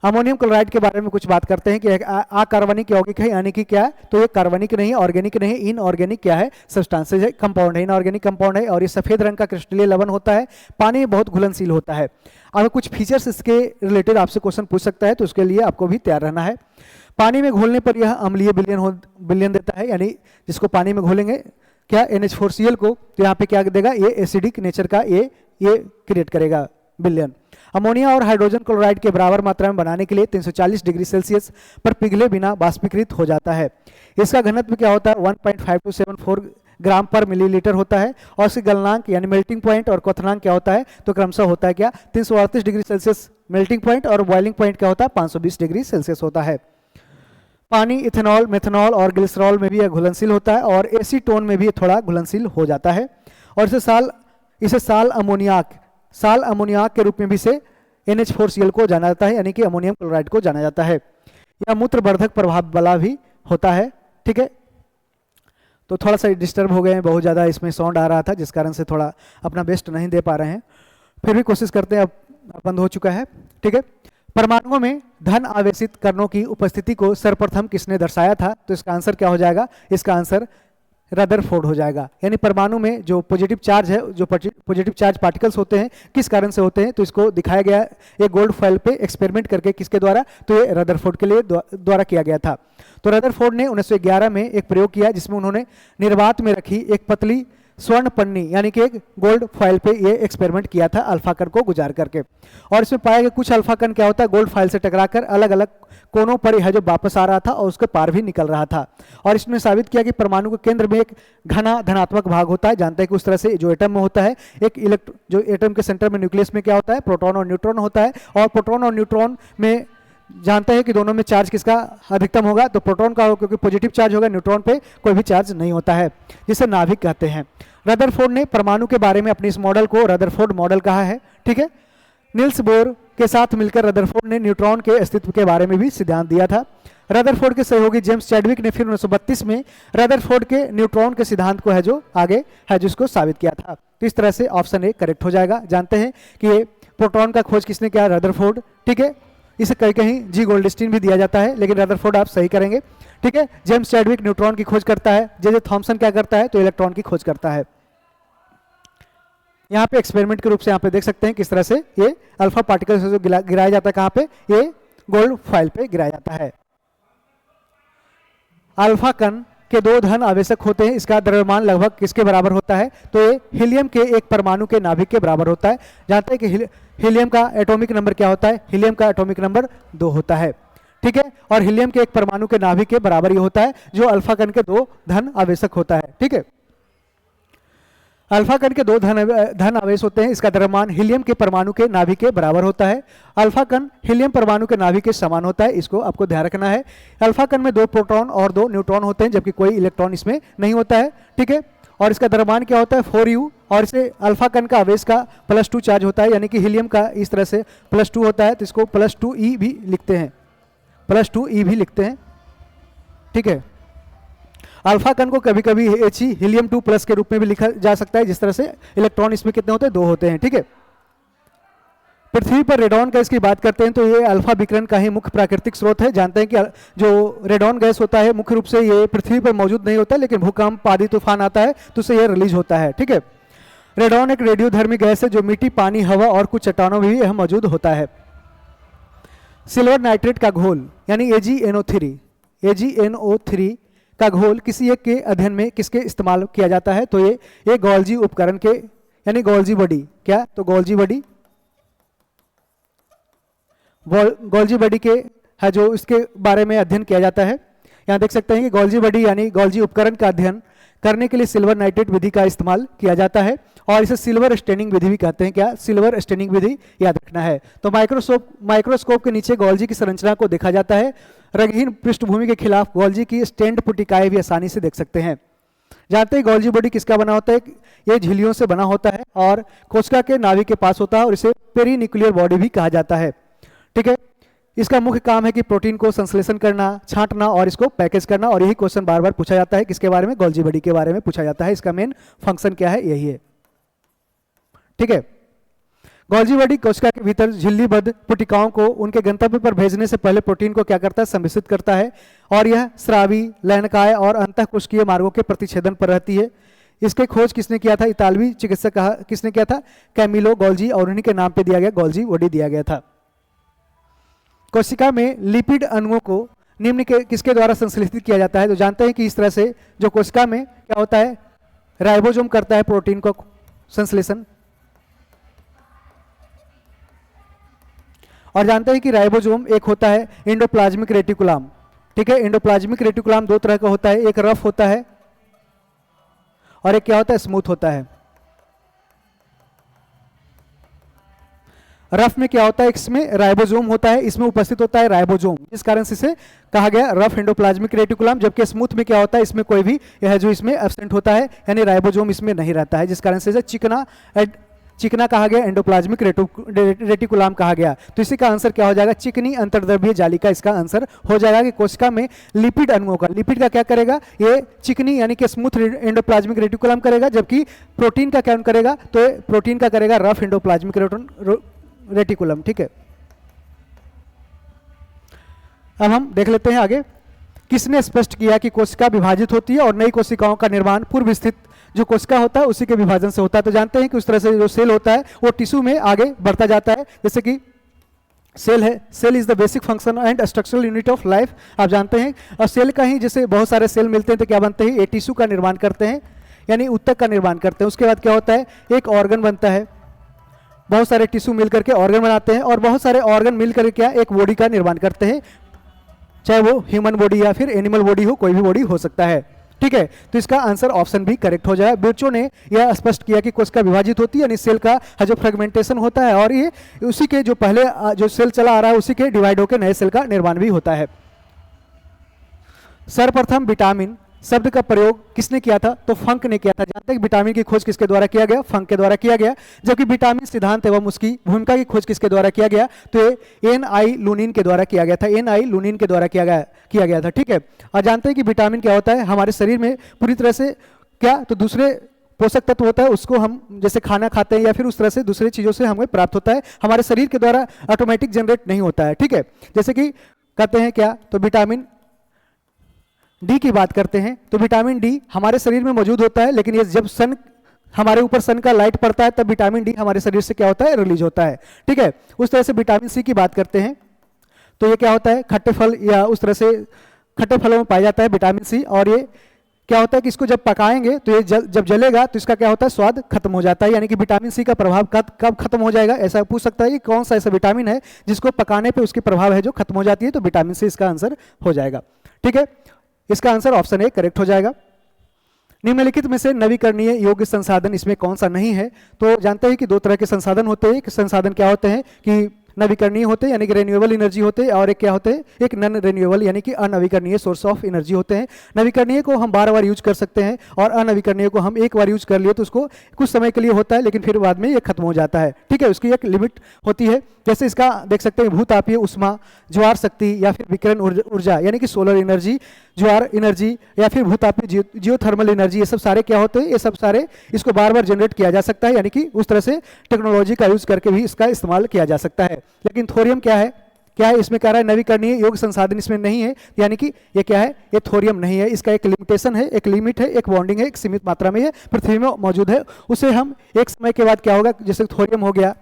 अमोनियम क्लोराइड के बारे में कुछ बात करते हैं कि अकार्बनिक यौगिक है, यानी कि क्या है, तो ये कार्बनिक नहीं, ऑर्गेनिक नहीं, इनऑर्गेनिक क्या है, सब्सटेंसेज है, कंपाउंड है, इनऑर्गेनिक कंपाउंड है। और ये सफेद रंग का क्रिस्टलीय लवण होता है, पानी में बहुत घुलनशील होता है। अब कुछ फीचर्स इसके रिलेटेड आपसे क्वेश्चन पूछ सकता है, तो उसके लिए आपको भी तैयार रहना है। पानी में घोलने पर यह अम्लीय विलयन देता है, यानी जिसको पानी में घोलेंगे क्या NH4Cl को, तो यहाँ पे क्या देगा, ये एसिडिक नेचर का ये क्रिएट करेगा विलयन। अमोनिया और हाइड्रोजन क्लोराइड के बराबर मात्रा में बनाने के लिए 340 डिग्री सेल्सियस पर पिघले बिना वाष्पीकृत हो जाता है। इसका घनत्व क्या होता है, 1.5274 ग्राम पर मिलीलीटर होता है। और इसके गलनांक यानी मेल्टिंग पॉइंट और क्वथनांक क्या होता है, तो क्रमशः होता है क्या, 338 डिग्री सेल्सियस मेल्टिंग पॉइंट और बॉइलिंग पॉइंट क्या होता है, 520 डिग्री सेल्सियस होता है। पानी इथेनॉल, मेथनॉल और ग्लिसरॉल में भी यह घुलनशील होता है और एसीटोन में भी थोड़ा घुलनशील हो जाता है। और इसे साल अमोनियाक के रूप में भी इसे NH4Cl को जाना जाता है, यानी कि अमोनियम क्लोराइड को जाना जाता है। यह मूत्रवर्धक प्रभाव वाला भी होता है। ठीक है, तो थोड़ा सा डिस्टर्ब हो गए हैं, बहुत ज़्यादा इसमें साउंड आ रहा था जिस कारण से थोड़ा अपना बेस्ट नहीं दे पा रहे हैं, फिर भी कोशिश करते हैं। अब बंद हो चुका है। ठीक है, परमाणुओं में धन आवेशित कणों की उपस्थिति को सर्वप्रथम किसने दर्शाया था? तो इसका आंसर क्या हो जाएगा? इसका आंसर रदरफोर्ड हो जाएगा। यानी परमाणु में जो पॉजिटिव चार्ज है, जो पॉजिटिव चार्ज पार्टिकल्स होते हैं, किस कारण से होते हैं? तो इसको दिखाया गया एक गोल्ड फॉइल पे एक्सपेरिमेंट करके, किसके द्वारा? तो ये रदरफोर्ड के लिए द्वारा किया गया था। तो रदरफोर्ड ने 1911 में एक प्रयोग किया जिसमें उन्होंने निर्वात में रखी एक पतली स्वर्ण पन्नी यानी कि एक गोल्ड फॉइल पे ये एक्सपेरिमेंट किया था अल्फा कण को गुजार करके, और इसमें पाया गया कुछ अल्फा कण क्या होता है, गोल्ड फॉइल से टकराकर अलग अलग कोनों पर यह जो वापस आ रहा था और उसके पार भी निकल रहा था। और इसने साबित किया कि परमाणु के केंद्र में एक घना धनात्मक भाग होता है। जानते हैं कि उस तरह से जो एटम में होता है, एक जो एटम के सेंटर में न्यूक्लियस में क्या होता है, प्रोटॉन और न्यूट्रॉन होता है, और प्रोटॉन और न्यूट्रॉन में जानते हैं कि दोनों में चार्ज किसका अधिकतम होगा? तो प्रोटॉन का होगा, क्योंकि पॉजिटिव चार्ज होगा, न्यूट्रॉन पे कोई भी चार्ज नहीं होता है, जिसे नाभिक कहते हैं। रदरफोर्ड ने परमाणु के बारे में अपने इस मॉडल को रदरफोर्ड मॉडल कहा है। ठीक है, नील्स बोर के साथ मिलकर रदरफोर्ड ने न्यूट्रॉन के अस्तित्व के बारे में भी सिद्धांत दिया था। रदरफोर्ड के सहयोगी जेम्स चैडविक ने फिर 1932 में रदरफोर्ड के न्यूट्रॉन के सिद्धांत को है जो आगे है जिसको साबित किया था। तो इस तरह से ऑप्शन ए करेक्ट हो जाएगा। जानते हैं कि ये प्रोटॉन का खोज किसने किया? रदरफोर्ड। ठीक है, इसे कहीं कहीं जी गोल्डस्टीन भी दिया जाता है, लेकिन रदरफोर्ड आप सही करेंगे। ठीक है, जेम्स चैडविक न्यूट्रॉन की खोज करता है, जे थॉमसन क्या करता है? तो इलेक्ट्रॉन की खोज करता है। यहाँ पे एक्सपेरिमेंट के रूप से यहाँ पे देख सकते हैं किस तरह से ये अल्फा पार्टिकल से जो गिराया जाता है, कहाँ पे? ये गोल्ड फॉइल पे गिराया जाता है। अल्फा कण के दो धन आवेशक होते हैं, इसका द्रव्यमान लगभग किसके बराबर होता है? तो ये हीलियम के एक परमाणु के नाभिक के बराबर होता है। जानते हैं कि हीलियम का एटॉमिक नंबर क्या होता है? हीलियम का एटॉमिक नंबर 2 होता है। ठीक है, और हीलियम के एक परमाणु के नाभिक के बराबर ये होता है जो अल्फा कण के दो धन आवेशक होता है। ठीक है, अल्फा कण के दो धन आवेश होते हैं, इसका द्रव्यमान हीलियम के परमाणु के नाभिक के बराबर होता है। अल्फा कण हीलियम परमाणु के नाभिक के समान होता है, इसको आपको ध्यान रखना है। अल्फा कण में 2 प्रोटॉन और 2 न्यूट्रॉन होते हैं, जबकि कोई इलेक्ट्रॉन इसमें नहीं होता है। ठीक है, और इसका द्रव्यमान क्या होता है? 4u, और इसे अल्फा कण का आवेश का +2 चार्ज होता है, यानी कि हीलियम का इस तरह से +2 होता है, तो इसको +2e भी लिखते हैं, +2e भी लिखते हैं। ठीक है, अल्फा कण को कभी कभी He हीलियम 2+ के रूप में भी लिखा जा सकता है, जिस तरह से इलेक्ट्रॉन इसमें कितने होते हैं? 2 होते हैं। ठीक है, पृथ्वी पर रेडॉन गैस की बात करते हैं तो ये अल्फा विकिरण का ही मुख्य प्राकृतिक स्रोत है। जानते हैं कि जो रेडॉन गैस होता है मुख्य रूप से ये पृथ्वी पर मौजूद नहीं होता, लेकिन भूकंप आदि तूफान आता है तो उससे ये रिलीज होता है। ठीक है, रेडॉन एक रेडियोधर्मी गैस है जो मिट्टी, पानी, हवा और कुछ चट्टानों में भी यह मौजूद होता है। सिल्वर नाइट्रेट का घोल यानी AgNO3 का घोल किसी एक के अध्ययन में किसके इस्तेमाल किया जाता है? तो ये गॉल्जी उपकरण के यानी गॉल्जी बॉडी, क्या? तो गॉल्जी बॉडी के है जो इसके बारे में अध्ययन किया जाता है। यहाँ देख सकते हैं कि गॉल्जी बॉडी यानी गॉल्जी उपकरण का अध्ययन करने के लिए सिल्वर नाइट्रेट विधि का इस्तेमाल किया जाता है, और इसे सिल्वर स्टेनिंग विधि भी कहते हैं। क्या? सिल्वर स्टेनिंग विधि याद रखना है। तो माइक्रोस्कोप के नीचे गॉल्जी की संरचना को देखा जाता है। रंगहीन पृष्ठभूमि के खिलाफ गॉल्जी की स्टेंड पुटिकाएं भी आसानी से देख सकते हैं। जानते हैं गॉल्जी बॉडी किसका बना होता है? ये झिल्लियों से बना होता है और कोशिका के नाभिक के पास होता है, और इसे पेरीन्यूक्लियर बॉडी भी कहा जाता है। ठीक है, इसका मुख्य काम है कि प्रोटीन को संश्लेषण करना, छांटना और इसको पैकेज करना, और यही क्वेश्चन बार बार पूछा जाता है। किसके बारे में? गॉल्जी बॉडी के बारे में पूछा जाता है। इसका मेन फंक्शन क्या है? यही है। ठीक है, गॉल्जी बॉडी कोशिका के भीतर झिल्लीबद्ध पुटिकाओं को उनके गंतव्य पर भेजने से पहले प्रोटीन को क्या करता है? संमिश्रित करता है, और यह स्रावी, लयनकाय और अंतःकोशिकीय मार्गों के प्रतिच्छेदन पर रहती है। इसके खोज किसने किया था? इतालवी चिकित्सक किसने किया था? कैमिलो गॉल्जी, और उन्हीं के नाम पे दिया गया गॉल्जी बॉडी दिया गया था। कोशिका में लिपिड अणुओं को निम्न के किसके द्वारा संश्लेषित किया जाता है? तो जानते हैं कि इस तरह से जो कोशिका में क्या होता है, राइबोसोम करता है प्रोटीन को संश्लेषण, और जानते हैं कि राइबोसोम एक होता है एंडोप्लाज्मिक रेटिकुलम। ठीक है, एंडोप्लाज्मिक रेटिकुलम 2 तरह का होता है, एक रफ होता है और एक क्या होता है? स्मूथ होता है। रफ में क्या होता है? इसमें राइबोसोम होता है, इसमें उपस्थित होता है राइबोसोम, इस कारण से इसे कहा गया रफ एंडोप्लाज्मिक रेटिकुलम। जबकि स्मूथ में क्या होता है? इसमें कोई भी यह जो इसमें एब्सेंट होता है, यानी राइबोसोम इसमें नहीं रहता है, जिस कारण से इसे चिकना चिकना कहा गया, एंडोप्लाज्मिक रेटिकुलम कहा गया। तो इसी का आंसर क्या हो जाएगा, चिकनी अंतर्द्रव्यीय जालिका इसका आंसर हो जाएगा कि कोशिका में लिपिड अणुओं का, लिपिड का क्या करेगा, ये चिकनी यानी कि स्मूथ एंडोप्लाज्मिक रेटिकुलम करेगा, जबकि प्रोटीन का क्या करेगा, तो प्रोटीन का करेगा रफ एंडोप्लाज्मिक रेटिकुलम। ठीक है, अब हम देख लेते हैं आगे, किसने स्पष्ट किया कि कोशिका विभाजित होती है और नई कोशिकाओं का निर्माण पूर्व स्थित जो कोशिका होता है उसी के विभाजन से होता है। तो जानते हैं कि उस तरह से जो सेल होता है वो टिश्यू में आगे बढ़ता जाता है, जैसे कि सेल है, cell is the basic function and structural unit of life, आप जानते हैं। और सेल का ही जैसे बहुत सारे सेल मिलते हैं तो क्या बनते हैं, ये टिश्यू का निर्माण करते हैं, यानी उत्तक का निर्माण करते हैं। उसके बाद क्या होता है, एक ऑर्गन बनता है, बहुत सारे टिश्यू मिल करके ऑर्गन बनाते हैं, और बहुत सारे ऑर्गन मिल करके क्या एक बॉडी का निर्माण करते हैं, चाहे वो ह्यूमन बॉडी या फिर एनिमल बॉडी हो, कोई भी बॉडी हो सकता है। ठीक है, तो इसका आंसर ऑप्शन भी करेक्ट हो जाए। बिर्चो ने यह स्पष्ट किया कि कोशिका विभाजित होती है, यानी सेल का जो फ्रेगमेंटेशन होता है, और ये उसी के जो पहले जो सेल चला आ रहा है उसी के डिवाइड होकर नए सेल का निर्माण भी होता है। सर्वप्रथम विटामिन शब्द का प्रयोग किसने किया था, तो फंक ने किया था। जानते हैं कि विटामिन की खोज किसके द्वारा किया गया, फंक के द्वारा किया गया। जबकि विटामिन सिद्धांत एवं उसकी भूमिका की खोज किसके द्वारा किया गया, तो ये एन.आई. लुनीन के द्वारा किया गया था, एन.आई. लुनीन के द्वारा किया गया था। ठीक है, और जानते हैं कि विटामिन क्या होता है, हमारे शरीर में पूरी तरह से क्या, तो दूसरे पोषक तत्व होता है, उसको हम जैसे खाना खाते हैं या फिर उस तरह से दूसरी चीज़ों से हमें प्राप्त होता है, हमारे शरीर के द्वारा ऑटोमेटिक जनरेट नहीं होता है। ठीक है, जैसे कि कहते हैं क्या, तो विटामिन डी की बात करते हैं, तो विटामिन डी हमारे शरीर में मौजूद होता है, लेकिन ये जब सन हमारे ऊपर सन का लाइट पड़ता है तब विटामिन डी हमारे शरीर से क्या होता है, रिलीज होता है। ठीक है, उस तरह से विटामिन सी की बात करते हैं, तो ये क्या होता है, खट्टे फल या उस तरह से खट्टे फलों में पाया जाता है विटामिन सी, और ये क्या होता है कि इसको जब पकाएंगे तो ये जब जलेगा तो इसका क्या होता है, स्वाद खत्म हो जाता है। यानी कि विटामिन सी का प्रभाव कब खत्म हो जाएगा, ऐसा पूछ सकता है कि कौन सा ऐसा विटामिन है जिसको पकाने पे उसकी प्रभाव है जो खत्म हो जाती है, तो विटामिन सी इसका आंसर हो जाएगा। ठीक है, इसका आंसर ऑप्शन ए करेक्ट हो जाएगा। निम्नलिखित में से नवीकरणीय योग्य संसाधन इसमें कौन सा नहीं है, तो जानते हैं कि दो तरह के संसाधन होते हैं। एक संसाधन क्या होते हैं कि नवीकरणीय होते हैं, यानी कि रिन्यूएबल एनर्जी होते हैं, और एक क्या होते हैं, एक नॉन रिन्यूएबल यानी कि अनवीकरणीय सोर्स ऑफ एनर्जी होते हैं। नवीकरणीय को हम बार बार यूज कर सकते हैं, और अनवीकरणीय को हम एक बार यूज कर लिए तो उसको कुछ समय के लिए होता है, लेकिन फिर बाद में ये खत्म हो जाता है। ठीक है, उसकी एक लिमिट होती है। जैसे इसका देख सकते हैं, भूतापीय उष्मा, ज्वार शक्ति या फिर विकिरण ऊर्जा यानी कि सोलर एनर्जी, ज्वार एनर्जी या फिर भूतापीय जियोथर्मल एनर्जी, ये सब सारे क्या होते हैं, ये सब सारे इसको बार बार जनरेट किया जा सकता है, यानी कि उस तरह से टेक्नोलॉजी का यूज करके भी इसका इस्तेमाल किया जा सकता है। लेकिन थोरियम क्या है, इसमें कह रहा है नवीकरणीय योग्य संसाधन इसमें नहीं है, यानी कि ये क्या है, ये थोरियम नहीं है। इसका एक लिमिटेशन है, एक लिमिट है, एक बॉन्डिंग है, एक सीमित मात्रा में ये पृथ्वी में मौजूद है। उसे हम एक समय के बाद क्या होगा, जैसे थोरियम हो गया,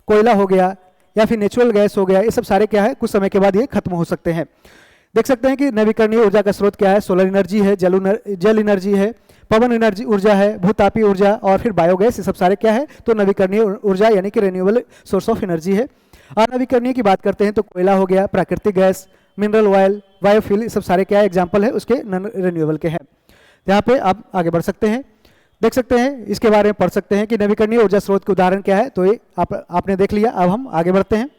कोयला हो गया या फिर नेचुरल गैस हो गया, ये सब सारे क्या है, कुछ समय के बाद ये खत्म हो सकते हैं। देख सकते हैं कि नवीकरणीय ऊर्जा का स्रोत क्या है, सोलर एनर्जी है, जल एनर्जी है, पवन एनर्जी ऊर्जा है, भूतापीय ऊर्जा और फिर बायोगैस, ये सब सारे क्या है, तो नवीकरणीय ऊर्जा यानी कि रिन्यूएबल सोर्स ऑफ एनर्जी है। अनवीकरणीय की बात करते हैं तो कोयला हो गया, प्राकृतिक गैस, मिनरल ऑयल, बायोफ्यूल, ये सब सारे क्या एग्जाम्पल है उसके नॉन रिन्यूएबल के हैं। यहाँ पे आप आगे बढ़ सकते हैं, देख सकते हैं, इसके बारे में पढ़ सकते हैं कि नवीकरणीय ऊर्जा स्रोत के उदाहरण क्या है, तो ये आपने देख लिया। अब हम आगे बढ़ते हैं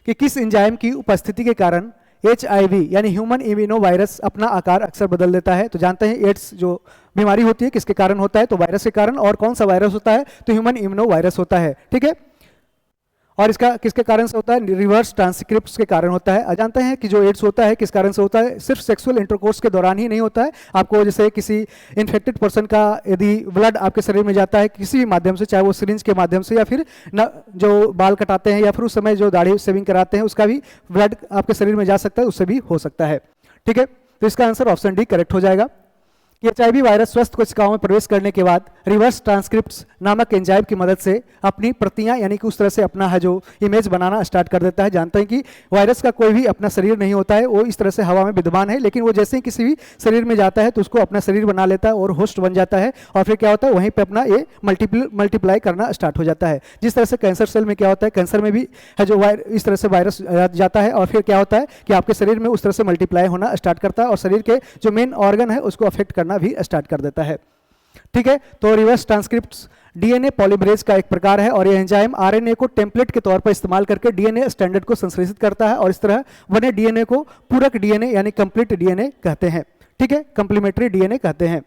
कि किस एंजाइम की उपस्थिति के कारण HIV यानी ह्यूमन इम्यूनो वायरस अपना आकार अक्सर बदल देता है। तो जानते हैं एड्स जो बीमारी होती है किसके कारण होता है, तो वायरस के कारण, और कौन सा वायरस होता है, तो ह्यूमन इम्यूनो वायरस होता है। ठीक है, और इसका किसके कारण से होता है, रिवर्स ट्रांसक्रिप्ट्स के कारण होता है। जानते हैं कि जो एड्स होता है किस कारण से होता है, सिर्फ सेक्सुअल इंटरकोर्स के दौरान ही नहीं होता है। आपको जैसे किसी इन्फेक्टेड पर्सन का यदि ब्लड आपके शरीर में जाता है किसी भी माध्यम से, चाहे वो सिरिंज के माध्यम से या फिर जो बाल कटाते हैं या फिर उस समय जो दाढ़ी शेविंग कराते हैं उसका भी ब्लड आपके शरीर में जा सकता है, उससे भी हो सकता है। ठीक है, तो इसका आंसर ऑप्शन डी करेक्ट हो जाएगा। HIV वायरस स्वस्थ कोशिकाओं में प्रवेश करने के बाद रिवर्स ट्रांसक्रिप्ट्स नामक एंजाइम की मदद से अपनी प्रतियां यानी कि उस तरह से अपना है जो इमेज बनाना स्टार्ट कर देता है। जानते हैं कि वायरस का कोई भी अपना शरीर नहीं होता है, वो इस तरह से हवा में विद्यमान है, लेकिन वो जैसे ही किसी भी शरीर में जाता है तो उसको अपना शरीर बना लेता है और होस्ट बन जाता है, और फिर क्या होता है वहीं पर अपना ये मल्टीप्लाई करना स्टार्ट हो जाता है। जिस तरह से कैंसर सेल में क्या होता है, कैंसर में भी है जो इस तरह से वायरस जाता है और फिर क्या होता है कि आपके शरीर में उस तरह से मल्टीप्लाई होना स्टार्ट करता है और शरीर के जो मेन ऑर्गन है उसको अफेक्ट करना भी स्टार्ट कर देता है। ठीक है, तो रिवर्स ट्रांसक्रिप्ट्स डीएनए पॉलीमरेज का एक प्रकार है, और यह एंजाइम आरएनए को टेम्पलेट के तौर पर इस्तेमाल करके डीएनए स्टैंडर्ड को संश्लेषित करता है, और इस तरह बने डीएनए को पूरक डीएनए यानी कंप्लीट डीएनए कहते हैं। ठीक है, कंप्लीमेंट्री डीएनए कहते हैं।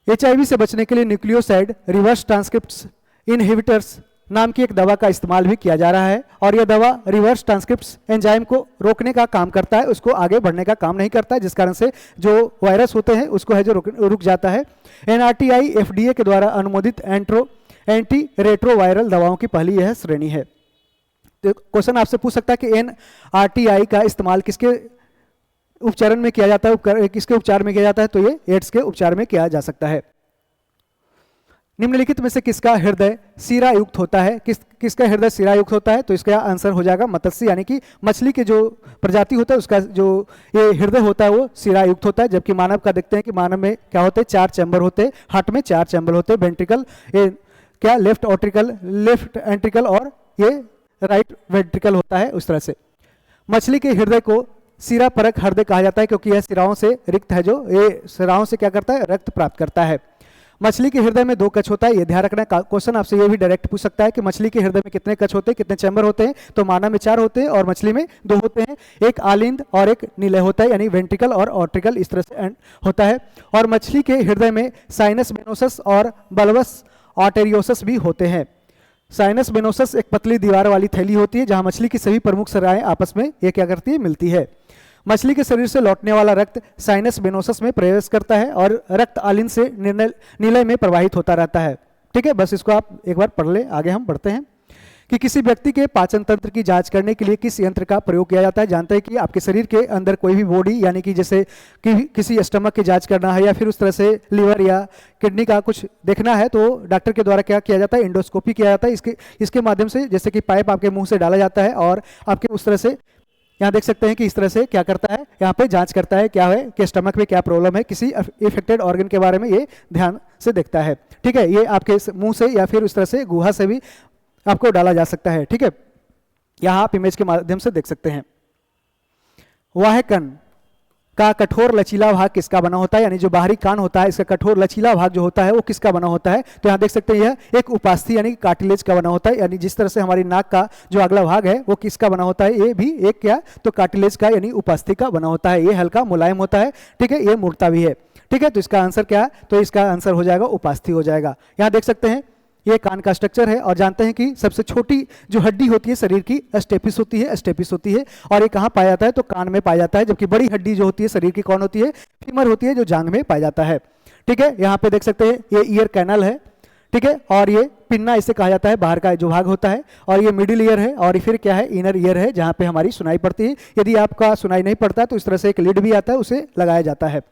HIV से बचने के लिए न्यूक्लियोसाइड रिवर्स ट्रांसक्रिप्ट्स इनहिबिटर्स नाम की एक दवा का इस्तेमाल भी किया जा रहा है, और यह दवा रिवर्स ट्रांसक्रिप्ट्स एंजाइम को रोकने का काम करता है, उसको आगे बढ़ने का काम नहीं करता है, जिस कारण से जो वायरस होते हैं उसको है जो रुक जाता है। NRTI FDA के द्वारा अनुमोदित एंटी रेट्रोवायरल दवाओं की पहली यह श्रेणी है। तो क्वेश्चन आपसे पूछ सकता है कि NRTI का इस्तेमाल किसके उपचारण में किया जाता है, किसके उपचार में किया जाता है, तो ये एड्स के उपचार में किया जा सकता है। निम्नलिखित में से किसका हृदय सीरा युक्त होता है, किसका हृदय सीरा युक्त होता है, तो इसका आंसर हो जाएगा मत्स्य, यानी कि मछली के जो प्रजाति होता है उसका जो ये हृदय होता है वो सीरा युक्त होता है। जबकि मानव का देखते हैं कि मानव में क्या होते हैं, 4 चैम्बर होते हैं, हार्ट में 4 चैम्बर होते हैं, वेंट्रिकल क्या लेफ्ट एंट्रिकल और ये राइट वेंट्रिकल होता है उस तरह से। मछली के हृदय को सीरा परक हृदय कहा जाता है क्योंकि यह सिराओं से रिक्त है, जो ये सिराओं से क्या करता है, रक्त प्राप्त करता है। मछली के हृदय में 2 कक्ष होता है, ये ध्यान रखना। क्वेश्चन आपसे ये भी डायरेक्ट पूछ सकता है कि मछली के हृदय में कितने कक्ष होते हैं, कितने चैम्बर होते हैं, तो मानव में 4 होते हैं और मछली में 2 होते हैं। एक आलिंद और एक निलय होता है, यानी वेंट्रिकल और ऑर्ट्रिकल इस तरह से होता है। और मछली के हृदय में साइनस वेनोसस और बल्बस आर्टेरियोसस भी होते हैं। साइनस वेनोसस एक पतली दीवार वाली थैली होती है जहां मछली की सभी प्रमुख सराएं आपस में ये क्या करती है, मिलती है। मछली के शरीर से लौटने वाला रक्त साइनस वेनोसस में प्रवेश करता है और रक्त आलिंद से निलय में प्रवाहित होता रहता है। ठीक है, बस इसको आप एक बार पढ़ ले। आगे हम बढ़ते हैं कि किसी व्यक्ति के पाचन तंत्र की जांच करने के लिए किस यंत्र का प्रयोग किया जाता है। जानते हैं कि आपके शरीर के अंदर कोई भी बॉडी, यानी कि जैसे कि किसी स्टमक की जांच करना है या फिर उस तरह से लीवर या किडनी का कुछ देखना है, तो डॉक्टर के द्वारा क्या किया जाता है, इंडोस्कोपी किया जाता है। इसके माध्यम से जैसे कि पाइप आपके मुंह से डाला जाता है और आपके उस तरह से यहाँ देख सकते हैं कि इस तरह से क्या करता है, यहाँ पे जांच करता है क्या है कि स्टमक में क्या प्रॉब्लम है, किसी इफेक्टेड ऑर्गन के बारे में ये ध्यान से देखता है। ठीक है, ये आपके मुंह से या फिर उस तरह से गुहा से भी आपको डाला जा सकता है। ठीक है, यहाँ आप इमेज के माध्यम से देख सकते हैं। वाह कण का कठोर लचीला भाग किसका बना होता है, यानी जो बाहरी कान होता है इसका कठोर लचीला भाग जो होता है वो किसका बना होता है, तो यहाँ देख सकते हैं यह एक उपास्थि यानी कार्टिलेज का बना होता है। यानी जिस तरह से हमारी नाक का जो अगला भाग है वो किसका बना होता है, ये भी एक क्या तो कार्टिलेज का यानी उपास्थि का बना होता है। ये हल्का मुलायम होता है, ठीक है, ये मुड़ता भी है। ठीक है, तो इसका आंसर क्या है, तो इसका आंसर हो जाएगा उपास्थि हो जाएगा। यहाँ देख सकते हैं ये कान का स्ट्रक्चर है और जानते हैं कि सबसे छोटी जो हड्डी होती है शरीर की स्टेपिस होती है और ये कहाँ पाया जाता है, तो कान में पाया जाता है। जबकि बड़ी हड्डी जो होती है शरीर की कौन होती है, फीमर होती है, जो जांघ में पाया जाता है। ठीक है, यहाँ पे देख सकते हैं ये ईयर कैनल है। ठीक है, और ये पिन्ना इसे कहा जाता है, बाहर का जो भाग होता है, और ये मिडिल ईयर है और फिर क्या है, इनर ईयर है जहाँ पे हमारी सुनाई पड़ती है। यदि आपका सुनाई नहीं पड़ता तो इस तरह से एक लीड भी आता है, उसे लगाया जाता है।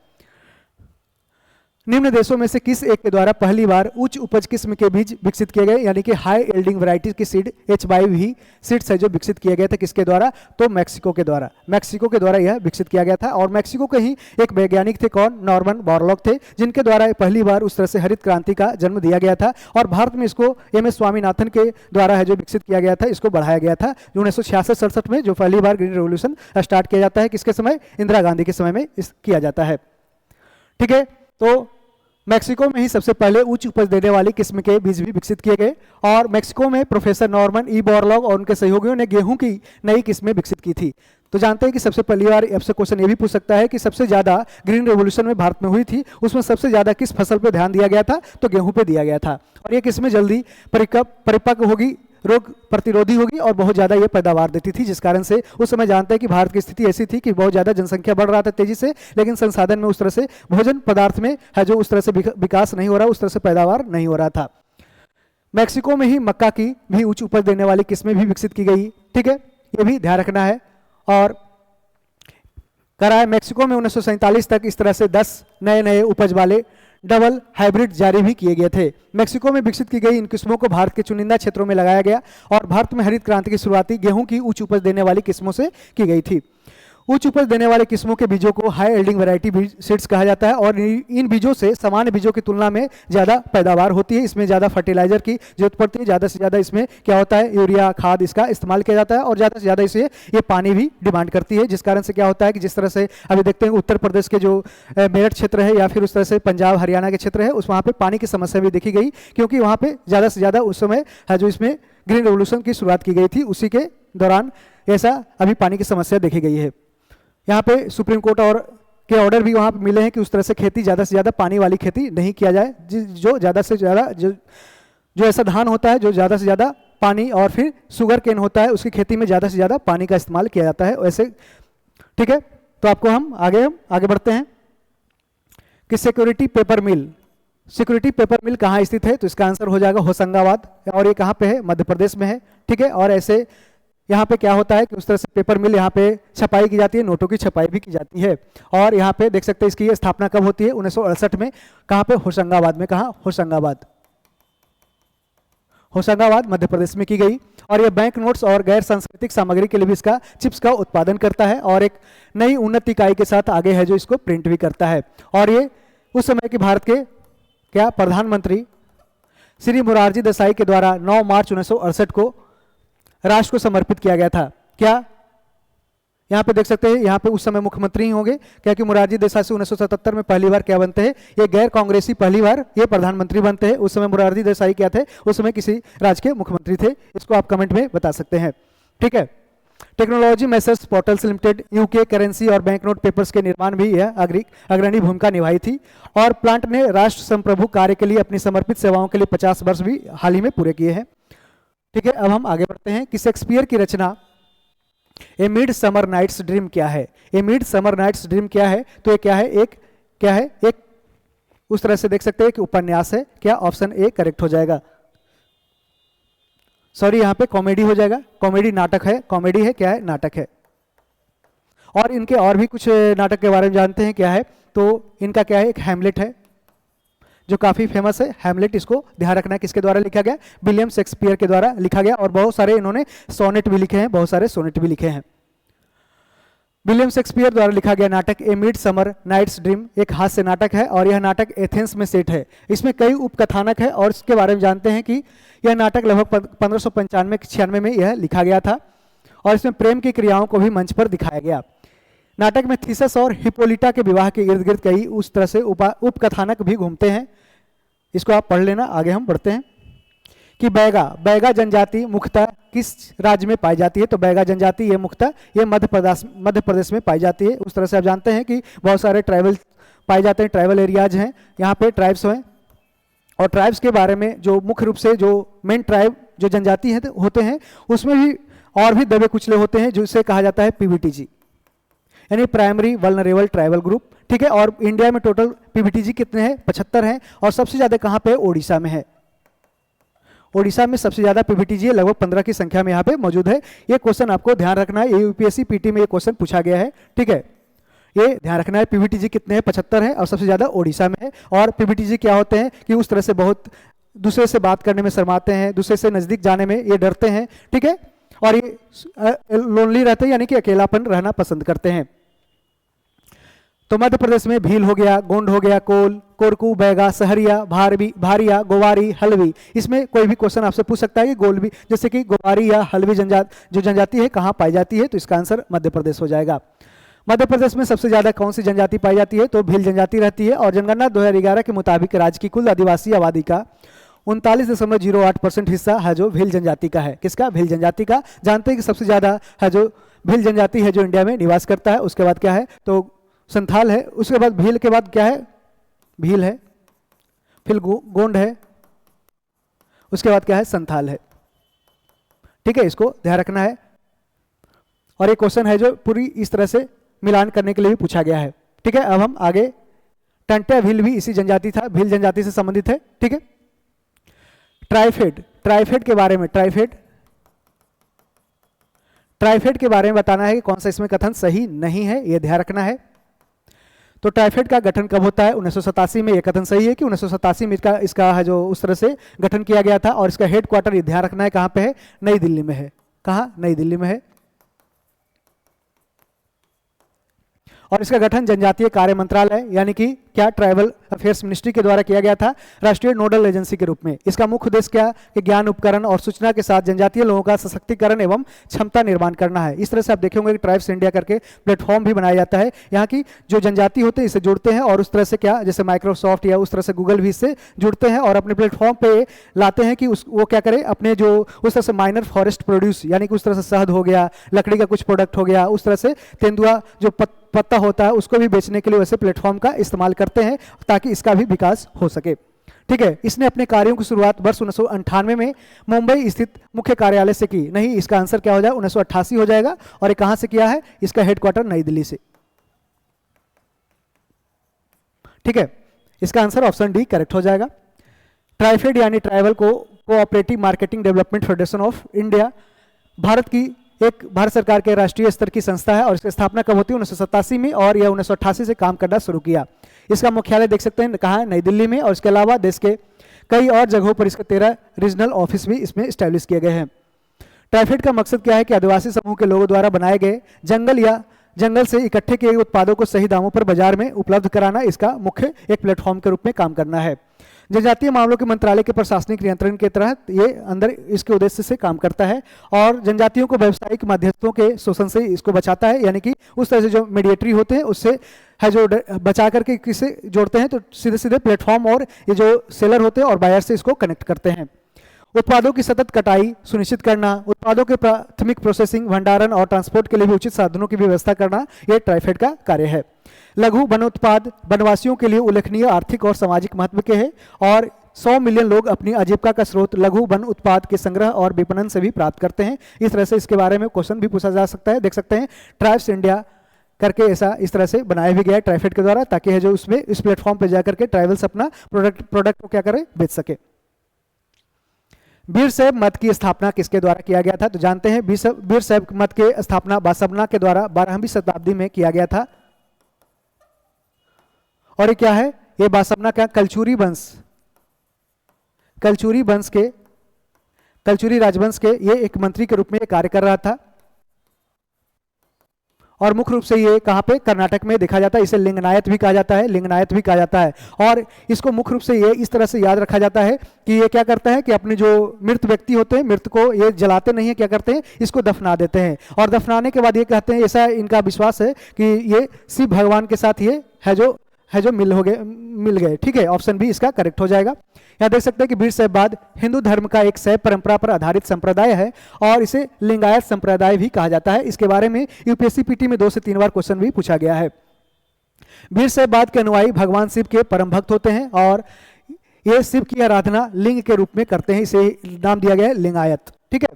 निम्न देशों में से किस एक के द्वारा पहली बार उच्च उपज किस्म के बीज विकसित किए गए, यानी कि हाई एल्डिंग वैरायटी के सीड HYV सीड्स है जो विकसित किए गए थे, किसके द्वारा, तो मैक्सिको के द्वारा यह विकसित किया गया था। और मैक्सिको के ही एक वैज्ञानिक थे, कौन, नॉर्मन बोरलॉग थे, जिनके द्वारा पहली बार उस तरह से हरित क्रांति का जन्म दिया गया था। और भारत में इसको MS स्वामीनाथन के द्वारा है जो विकसित किया गया था, इसको बढ़ाया गया था। 1966-67 में जो पहली बार ग्रीन रेवोल्यूशन स्टार्ट किया जाता है, किसके समय, इंदिरा गांधी के समय में किया जाता है। ठीक है, तो मैक्सिको में ही सबसे पहले उच्च उपज देने वाली किस्म के बीज भी विकसित किए गए। और मैक्सिको में प्रोफेसर नॉर्मन ई बोरलॉग और उनके सहयोगियों ने गेहूं की नई किस्में विकसित की थी। तो जानते हैं कि सबसे पहली बार आपसे क्वेश्चन ये भी पूछ सकता है कि सबसे ज्यादा ग्रीन रेवोल्यूशन में भारत में हुई थी, उसमें सबसे ज्यादा किस फसल पे ध्यान दिया गया था, तो गेहूं पे दिया गया था। और ये किस्में जल्दी परिपक्व होगी, रोग प्रतिरोधी होगी और बहुत ज़्यादा ये पैदावार देती थी, जिस कारण से उस समय जानते हैं कि भारत की स्थिति ऐसी थी कि बहुत ज़्यादा जनसंख्या बढ़ रहा था तेजी से, लेकिन संसाधन में उस तरह से भोजन पदार्थ में है जो उस तरह से विकास नहीं हो रहा, उस तरह से पैदावार नहीं हो रहा था। मैक्सिको में ही मक्का की भी उच्च उपज देने वाली किस्में भी विकसित की गई। ठीक है, ये भी ध्यान रखना है। और कराए मैक्सिको में 1947 तक इस तरह से 10 नए उपज वाले डबल हाइब्रिड जारी भी किए गए थे। मैक्सिको में विकसित की गई इन किस्मों को भारत के चुनिंदा क्षेत्रों में लगाया गया और भारत में हरित क्रांति की शुरुआती गेहूं की उच्च उपज देने वाली किस्मों से की गई थी। उच्च उपज देने वाले किस्मों के बीजों को हाई एल्डिंग वैरायटी बीज सीड्स कहा जाता है और इन बीजों से सामान्य बीजों की तुलना में ज़्यादा पैदावार होती है। इसमें ज़्यादा फर्टिलाइजर की जरूरत पड़ती है, ज़्यादा से ज़्यादा इसमें क्या होता है, यूरिया खाद इसका इस्तेमाल किया जाता है और ज़्यादा से ज़्यादा इसे ये पानी भी डिमांड करती है, जिस कारण से क्या होता है कि जिस तरह से अभी देखते हैं उत्तर प्रदेश के जो मेरठ क्षेत्र है या फिर उस तरह से पंजाब हरियाणा के क्षेत्र है, उस वहाँ पर पानी की समस्या भी देखी गई, क्योंकि वहाँ पर ज़्यादा से ज़्यादा उस समय है जो इसमें ग्रीन रेवोल्यूशन की शुरुआत की गई थी, उसी के दौरान ऐसा अभी पानी की समस्या देखी गई है। यहाँ पे सुप्रीम कोर्ट और के ऑर्डर भी वहाँ पे मिले हैं कि उस तरह से खेती ज़्यादा से ज़्यादा पानी वाली खेती नहीं किया जाए, जो ज़्यादा से ज़्यादा जो ऐसा धान होता है जो ज़्यादा से ज़्यादा पानी और फिर शुगर केन होता है उसकी खेती में ज़्यादा से ज़्यादा पानी का इस्तेमाल किया जाता है वैसे। ठीक है, तो आपको हम आगे बढ़ते हैं कि सिक्योरिटी पेपर मिल, सिक्योरिटी पेपर मिल कहाँ स्थित है, तो इसका आंसर हो जाएगा होशंगाबाद, और ये कहाँ पे है, मध्य प्रदेश में है। ठीक है, और ऐसे यहाँ पे क्या होता है कि उस तरह से पेपर मिल यहाँ पे छपाई की जाती है, नोटों की छपाई भी की जाती है। और यहाँ पे देख सकते हैं इसकी स्थापना कब होती है, 1968 में। कहाँ पे, होशंगाबाद में। कहाँ, होशंगाबाद, होशंगाबाद मध्य प्रदेश में की गई। और ये बैंक नोट्स और गैर सांस्कृतिक सामग्री के लिए भी इसका चिप्स का उत्पादन करता है, और एक नई उन्नत इकाई के साथ आगे है जो इसको प्रिंट भी करता है। और ये उस समय के भारत के क्या प्रधानमंत्री श्री मोरारजी देसाई के द्वारा 9 मार्च 1968 को राष्ट्र को समर्पित किया गया था। क्या, यहाँ पे देख सकते हैं, यहाँ पे उस समय मुख्यमंत्री ही होंगे, क्या कि मोरारजी देसाई से 1977 में पहली बार क्या बनते हैं, ये गैर कांग्रेसी पहली बार ये प्रधानमंत्री बनते हैं। उस समय मोरारजी देसाई क्या थे, उस समय किसी राज्य के मुख्यमंत्री थे। इसको आप कमेंट में बता सकते हैं। ठीक है, technology Messrs portals limited UK currency और बैंक नोट पेपर्स के निर्माण भी यह अग्रणी भूमिका निभाई थी। और प्लांट ने राष्ट्र संप्रभु कार्य के लिए अपनी समर्पित सेवाओं के लिए 50 वर्ष भी हाल ही में पूरे किए हैं। ठीक है, अब हम आगे बढ़ते हैं कि शेक्सपियर की रचना ए मिड समर नाइट्स ड्रीम क्या है। ए मिड समर नाइट्स ड्रीम क्या है, तो ये क्या है, एक उस तरह से देख सकते हैं कि उपन्यास है। क्या, ऑप्शन ए करेक्ट हो जाएगा। सॉरी, यहाँ पे कॉमेडी हो जाएगा, कॉमेडी नाटक है, कॉमेडी है, क्या है, नाटक है। और इनके और भी कुछ नाटक के बारे में जानते हैं क्या है, तो इनका क्या है, एक हैमलेट है जो काफी फेमस है। हैमलेट, इसको ध्यान रखना है किसके द्वारा लिखा गया, विलियम शेक्सपियर के द्वारा लिखा गया। और बहुत सारे इन्होंने सोनेट भी लिखे हैं, बहुत सारे सोनेट भी लिखे हैं। विलियम शेक्सपियर द्वारा लिखा गया नाटक ए मिड समर नाइट्स ड्रीम एक हास्य नाटक है, और यह नाटक एथेंस में सेट है। इसमें कई उपकथानक है, और इसके बारे में जानते हैं कि यह नाटक लगभग 1595-96 में यह लिखा गया था, और इसमें प्रेम की क्रियाओं को भी मंच पर दिखाया गया। नाटक में थीसस और हिपोलिटा के विवाह के इर्द गिर्द कई उस तरह से उपकथानक भी घूमते हैं। इसको आप पढ़ लेना। आगे हम बढ़ते हैं कि बैगा जनजाति मुख्यतः किस राज्य में पाई जाती है, तो बैगा जनजाति ये मुख्यतः ये मध्य प्रदेश में पाई जाती है। उस तरह से आप जानते हैं कि बहुत सारे ट्राइबल पाए जाते हैं, ट्राइबल एरियाज हैं, यहाँ पे ट्राइब्स हैं। और ट्राइब्स के बारे में जो मुख्य रूप से जो मेन ट्राइब जो जनजाति है होते हैं, उसमें भी और भी दबे कुचले होते हैं, जिसे कहा जाता है पीवीटीजी, यानी प्राइमरी वल्नरेबल ट्राइबल ग्रुप। ठीक है, और इंडिया में टोटल पीवीटीजी कितने हैं, 75 हैं, और सबसे ज्यादा कहाँ पे, ओडिशा में है। ओडिशा में सबसे ज्यादा पीवीटीजी है, लगभग 15 की संख्या में यहाँ पे मौजूद है। ये क्वेश्चन आपको ध्यान रखना है, यूपीएससी पीटी में ये क्वेश्चन पूछा गया है। ठीक है, ये ध्यान रखना है, पीवीटीजी कितने हैं, 75 है, और सबसे ज्यादा ओडिशा में है। और पीवीटीजी क्या होते हैं कि उस तरह से बहुत दूसरे से बात करने में शर्माते हैं, दूसरे से नजदीक जाने में ये डरते हैं। ठीक है, और ये लोनली रहते हैं, यानी कि अकेलापन रहना पसंद करते हैं। तो मध्य प्रदेश में भील हो गया, गोंड हो गया, कोल, कोरकू, बैगा, सहरिया, भारिया, गोवारी, हलवी। इसमें कोई भी क्वेश्चन आपसे पूछ सकता है कि गोलवी, जैसे कि गोवारी या हलवी जो जनजाति है कहाँ पाई जाती है, तो इसका आंसर मध्य प्रदेश हो जाएगा। मध्य प्रदेश में सबसे ज्यादा कौन सी जनजाति पाई जाती है, तो भील जनजाति रहती है। और जनगणना 2011 के मुताबिक राज्य की कुल आदिवासी आबादी का 39.08% हिस्सा है जो भील जनजाति का है। किसका, भील जनजाति का। जानते हैं कि सबसे ज्यादा है जो भील जनजाति है जो इंडिया में निवास करता है। उसके बाद क्या है, तो संथाल है, उसके बाद भील के बाद क्या है, भील है, फिर गोंड है, उसके बाद क्या है, संथाल है। ठीक है, इसको ध्यान रखना है। और एक क्वेश्चन है जो पूरी इस तरह से मिलान करने के लिए भी पूछा गया है। ठीक है, अब हम आगे, टंट्या भील भी इसी जनजाति था, भील जनजाति से संबंधित है। ठीक है, ट्राइफेड के बारे में, ट्राइफेड के बारे में बताना है कि कौन सा इसमें कथन सही नहीं है, यह ध्यान रखना है। तो ट्राइफेड का गठन कब होता है, 1987 में। यह कथन सही है कि 1987 में इसका है जो उस तरह से गठन किया गया था। और इसका हेडक्वार्टर, ये ध्यान रखना है, कहाँ पे है, नई दिल्ली में है। कहाँ, नई दिल्ली में है। और इसका गठन जनजातीय कार्य मंत्रालय यानी कि क्या, ट्राइबल अफेयर्स मिनिस्ट्री के द्वारा किया गया था, राष्ट्रीय नोडल एजेंसी के रूप में। इसका मुख्य उद्देश्य क्या कि ज्ञान, उपकरण और सूचना के साथ जनजातीय लोगों का सशक्तिकरण एवं क्षमता निर्माण करना है। इस तरह से आप देखेंगे कि ट्राइब्स इंडिया करके प्लेटफॉर्म भी बनाया जाता है। यहाँ की जो जनजाति होते हैं इसे जुड़ते हैं, और उस तरह से क्या, जैसे माइक्रोसॉफ्ट या उस तरह से गूगल भी इससे जुड़ते हैं और अपने प्लेटफॉर्म पे लाते हैं कि वो क्या करे, अपने जो उस तरह से माइनर फॉरेस्ट प्रोड्यूस, यानी कि उस तरह से शहद हो गया, लकड़ी का कुछ प्रोडक्ट हो गया, उस तरह से तेंदुआ जो उत्पत्ता होता है उसको भी बेचने के लिए वैसे प्लेटफॉर्म का इस्तेमाल करते हैं ताकि इसका भी विकास हो सके। ठीक है, इसने अपने कार्यों की शुरुआत वर्ष 1998 में मुंबई स्थित मुख्य कार्यालय से की। नहीं, इसका आंसर क्या हो जाएगा, 1988 हो जाएगा। और ये कहां से किया है, इसका हेडक्वार्टर नई दिल्ली से। ठीक है, इसका आंसर ऑप्शन डी करेक्ट हो जाएगा। ट्राइफेड यानी tribal cooperative marketing development federation of India Bharat सरकार के राष्ट्रीय स्तर की संस्था है और इसकी स्थापना कब होती है, 1987 में, और यह 1988 से काम करना शुरू किया। इसका मुख्यालय देख सकते हैं कहाँ है, नई दिल्ली में, और इसके अलावा देश के कई और जगहों पर इसके 13 रीजनल ऑफिस भी इसमें स्टैब्लिश किए गए हैं। ट्राइफेड का मकसद क्या है कि आदिवासी समूह के लोगों द्वारा बनाए गए जंगल से इकट्ठे किए गए उत्पादों को सही दामों पर बाजार में उपलब्ध कराना इसका मुख्य एक प्लेटफॉर्म के रूप में काम करना है। जनजातीय मामलों के मंत्रालय के प्रशासनिक नियंत्रण के तहत ये अंदर इसके उद्देश्य से काम करता है और जनजातियों को व्यावसायिक मध्यस्थों के शोषण से इसको बचाता है, यानी कि उस तरह से जो मीडिएटरी होते हैं उससे है जो बचा करके किसे जोड़ते हैं, तो सीधे सीधे प्लेटफॉर्म और ये जो सेलर होते हैं और बायर से इसको कनेक्ट करते हैं। उत्पादों की सतत कटाई सुनिश्चित करना, उत्पादों के प्राथमिक प्रोसेसिंग, भंडारण और ट्रांसपोर्ट के लिए भी उचित साधनों की व्यवस्था करना, यह ट्राइफेड का कार्य है। लघु वन उत्पाद वनवासियों के लिए उल्लेखनीय आर्थिक और सामाजिक महत्व के हैं और 100 मिलियन लोग अपनी आजीविका का स्रोत लघु वन उत्पाद के संग्रह और विपणन से भी प्राप्त करते हैं। इस तरह से इसके बारे में क्वेश्चन भी पूछा जा सकता है। देख सकते हैं ट्राइब्स इंडिया करके ऐसा इस तरह से बनाया भी गया है ट्राइफेड के द्वारा, ताकि है जो उसमें इस प्लेटफॉर्म पे जाकर के ट्राइबल्स अपना प्रोडक्ट को क्या करें, बेच सके। वीर शैव मत की स्थापना किसके द्वारा किया गया था, तो जानते हैं वीर शैव मत के स्थापना बासवना के द्वारा 12वीं शताब्दी में किया गया था। और ये क्या है, ये बासवना का कलचुरी राजवंश के ये एक मंत्री के रूप में कार्य कर रहा था और मुख्य रूप से ये कहाँ पे, कर्नाटक में देखा जाता है। इसे लिंगनायत भी कहा जाता है और इसको मुख्य रूप से ये इस तरह से याद रखा जाता है कि ये क्या करता है कि अपने जो मृत व्यक्ति होते हैं, मृत को ये जलाते नहीं है, क्या करते हैं, इसको दफना देते हैं और दफनाने के बाद ये कहते हैं, ऐसा इनका विश्वास है कि ये शिव भगवान के साथ ये है जो मिल गए। ठीक है, ऑप्शन बी इसका करेक्ट हो जाएगा। यहाँ देख सकते हैं कि वीर शैववाद हिंदू धर्म का एक शैव परंपरा पर आधारित संप्रदाय है और इसे लिंगायत संप्रदाय भी कहा जाता है। इसके बारे में यूपीएससी पीटी में 2 से 3 बार क्वेश्चन भी पूछा गया है। वीर शैववाद के अनुयायी भगवान शिव के परम भक्त होते हैं और ये शिव की आराधना लिंग के रूप में करते हैं, इसे नाम दिया गया है लिंगायत। ठीक है,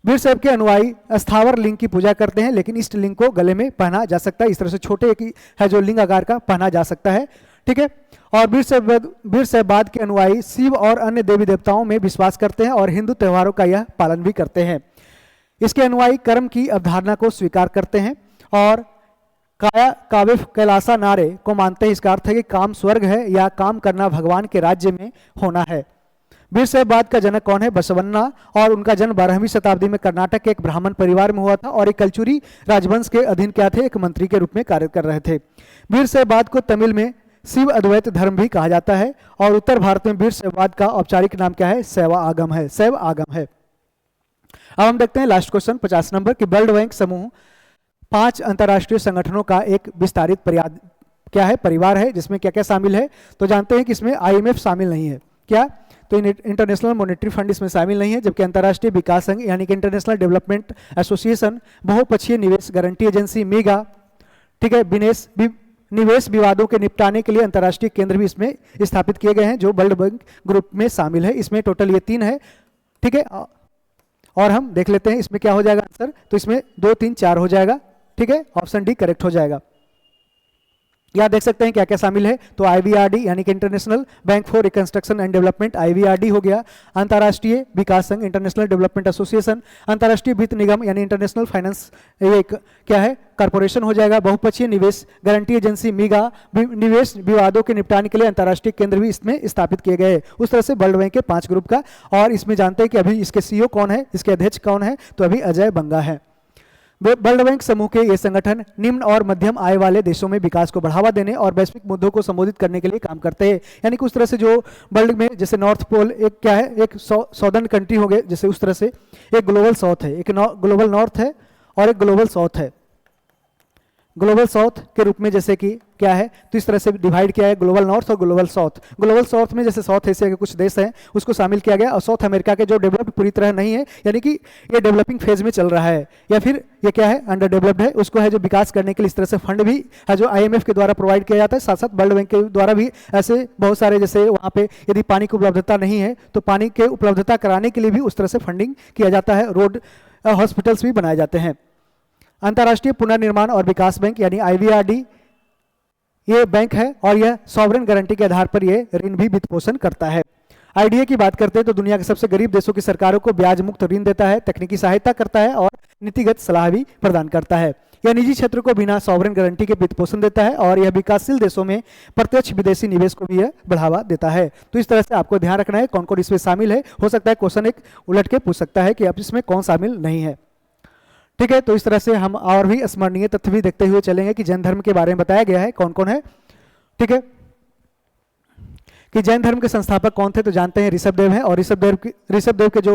वीर शैव के अनुयायी स्थावर लिंग की पूजा करते हैं, लेकिन इष्ट लिंग को गले में पहना जा सकता है। इस तरह से छोटे की है जो लिंग आकार का पहना जा सकता है। ठीक है, और वीर शैववाद के अनुयायी शिव और अन्य देवी देवताओं में विश्वास करते हैं और हिंदू त्योहारों का यह पालन भी करते हैं। इसके अनुयायी कर्म की अवधारणा को स्वीकार करते हैं और काव्य कैलासा नारे को मानते हैं। इसका अर्थ है कि काम स्वर्ग है या काम करना भगवान के राज्य में होना है। वीर शैववाद का जनक कौन है, बसवन्ना, और उनका जन्म 12वीं शताब्दी में कर्नाटक के एक ब्राह्मण परिवार में हुआ था और एक कलचुरी राजवंश के अधीन क्या थे, एक मंत्री के रूप में कार्य कर रहे थे। वीर शैववाद को तमिल में शिव अद्वैत धर्म भी कहा जाता है और उत्तर भारत में वीर शैववाद का औपचारिक नाम क्या है, शैव आगम है। अब हम देखते हैं लास्ट क्वेश्चन 50 नंबर कि वर्ल्ड बैंक समूह 5 अंतर्राष्ट्रीय संगठनों का एक विस्तारित परिवार है, जिसमें क्या क्या शामिल है, तो जानते हैं कि इसमें IMF शामिल नहीं है। क्या, तो इंटरनेशनल मॉनेटरी फंड इसमें शामिल नहीं है, जबकि अंतर्राष्ट्रीय विकास संघ यानी कि इंटरनेशनल डेवलपमेंट एसोसिएशन, बहुपक्षीय निवेश गारंटी एजेंसी मेगा, ठीक है, निवेश विवादों के निपटाने के लिए अंतर्राष्ट्रीय केंद्र भी इसमें स्थापित किए गए हैं जो वर्ल्ड बैंक ग्रुप में शामिल है। इसमें टोटल ये 3 है। ठीक है, और हम देख लेते हैं इसमें क्या हो जाएगा आंसर, तो इसमें 2, 3, 4 हो जाएगा। ठीक है, ऑप्शन डी करेक्ट हो जाएगा। यहाँ देख सकते हैं क्या क्या शामिल है, तो IBRD यानी कि international bank for reconstruction and development, IBRD हो गया, अंतर्राष्ट्रीय विकास संघ इंटरनेशनल डेवलपमेंट एसोसिएशन, अंतर्राष्ट्रीय वित्त निगम यानी इंटरनेशनल फाइनेंस एक क्या है, कॉर्पोरेशन हो जाएगा, बहुपक्षीय निवेश गारंटी एजेंसी मीगा, निवेश विवादों के निपटाने के लिए अंतर्राष्ट्रीय केंद्र भी इसमें स्थापित किए गए। उस तरह से वर्ल्ड बैंक के 5 ग्रुप का, और इसमें जानते हैं कि अभी इसके CEO कौन है, इसके अध्यक्ष कौन है, तो अभी अजय बंगा है। वर्ल्ड बैंक समूह के ये संगठन निम्न और मध्यम आय वाले देशों में विकास को बढ़ावा देने और वैश्विक मुद्दों को संबोधित करने के लिए काम करते हैं। यानी कि उस तरह से जो वर्ल्ड में जैसे नॉर्थ पोल एक क्या है, एक सॉदर्न कंट्री हो गए, जैसे उस तरह से एक ग्लोबल साउथ है, एक ग्लोबल नॉर्थ है और एक ग्लोबल साउथ है। ग्लोबल साउथ के रूप में जैसे कि क्या है, तो इस तरह से डिवाइड किया है ग्लोबल नॉर्थ और ग्लोबल साउथ। ग्लोबल साउथ में जैसे साउथ एशिया के कुछ देश हैं उसको शामिल किया गया, और साउथ अमेरिका के जो डेवलप्ड पूरी तरह नहीं है, यानी कि ये डेवलपिंग फेज में चल रहा है, या फिर ये क्या है, अंडर डेवलप्ड है, उसको है जो विकास करने के लिए इस तरह से फंड भी है जो IMF के द्वारा प्रोवाइड किया जाता है। साथ साथ वर्ल्ड बैंक के द्वारा भी ऐसे बहुत सारे, जैसे वहाँ पे यदि पानी की उपलब्धता नहीं है तो पानी के उपलब्धता कराने के लिए भी उस तरह से फंडिंग किया जाता है, रोड हॉस्पिटल्स भी बनाए जाते हैं। अंतर्राष्ट्रीय पुनर्निर्माण और विकास बैंक यानी IVRD ये बैंक है, और यह सॉवरेन गारंटी के आधार पर ये ऋण भी वित्त पोषण करता है। IDA की बात करते हैं तो दुनिया के सबसे गरीब देशों की सरकारों को ब्याज मुक्त ऋण देता है, तकनीकी सहायता करता है और नीतिगत सलाह भी प्रदान करता है। यह निजी क्षेत्र को बिना सॉवरेन गारंटी के वित्त पोषण देता है, और यह विकासशील देशों में प्रत्यक्ष विदेशी निवेश को भी यह बढ़ावा देता है। तो इस तरह से आपको ध्यान रखना है कौन कौन इसमें शामिल है। हो सकता है क्वेश्चन एक उलट के पूछ सकता है कि अब इसमें कौन शामिल नहीं है। ठीक है, तो इस तरह से हम और भी स्मरणीय तथ्य भी देखते हुए चलेंगे कि जैन धर्म के बारे में बताया गया है कौन कौन है। ठीक है, कि जैन धर्म के संस्थापक कौन थे, तो जानते हैं ऋषभदेव है, और ऋषभदेव के जो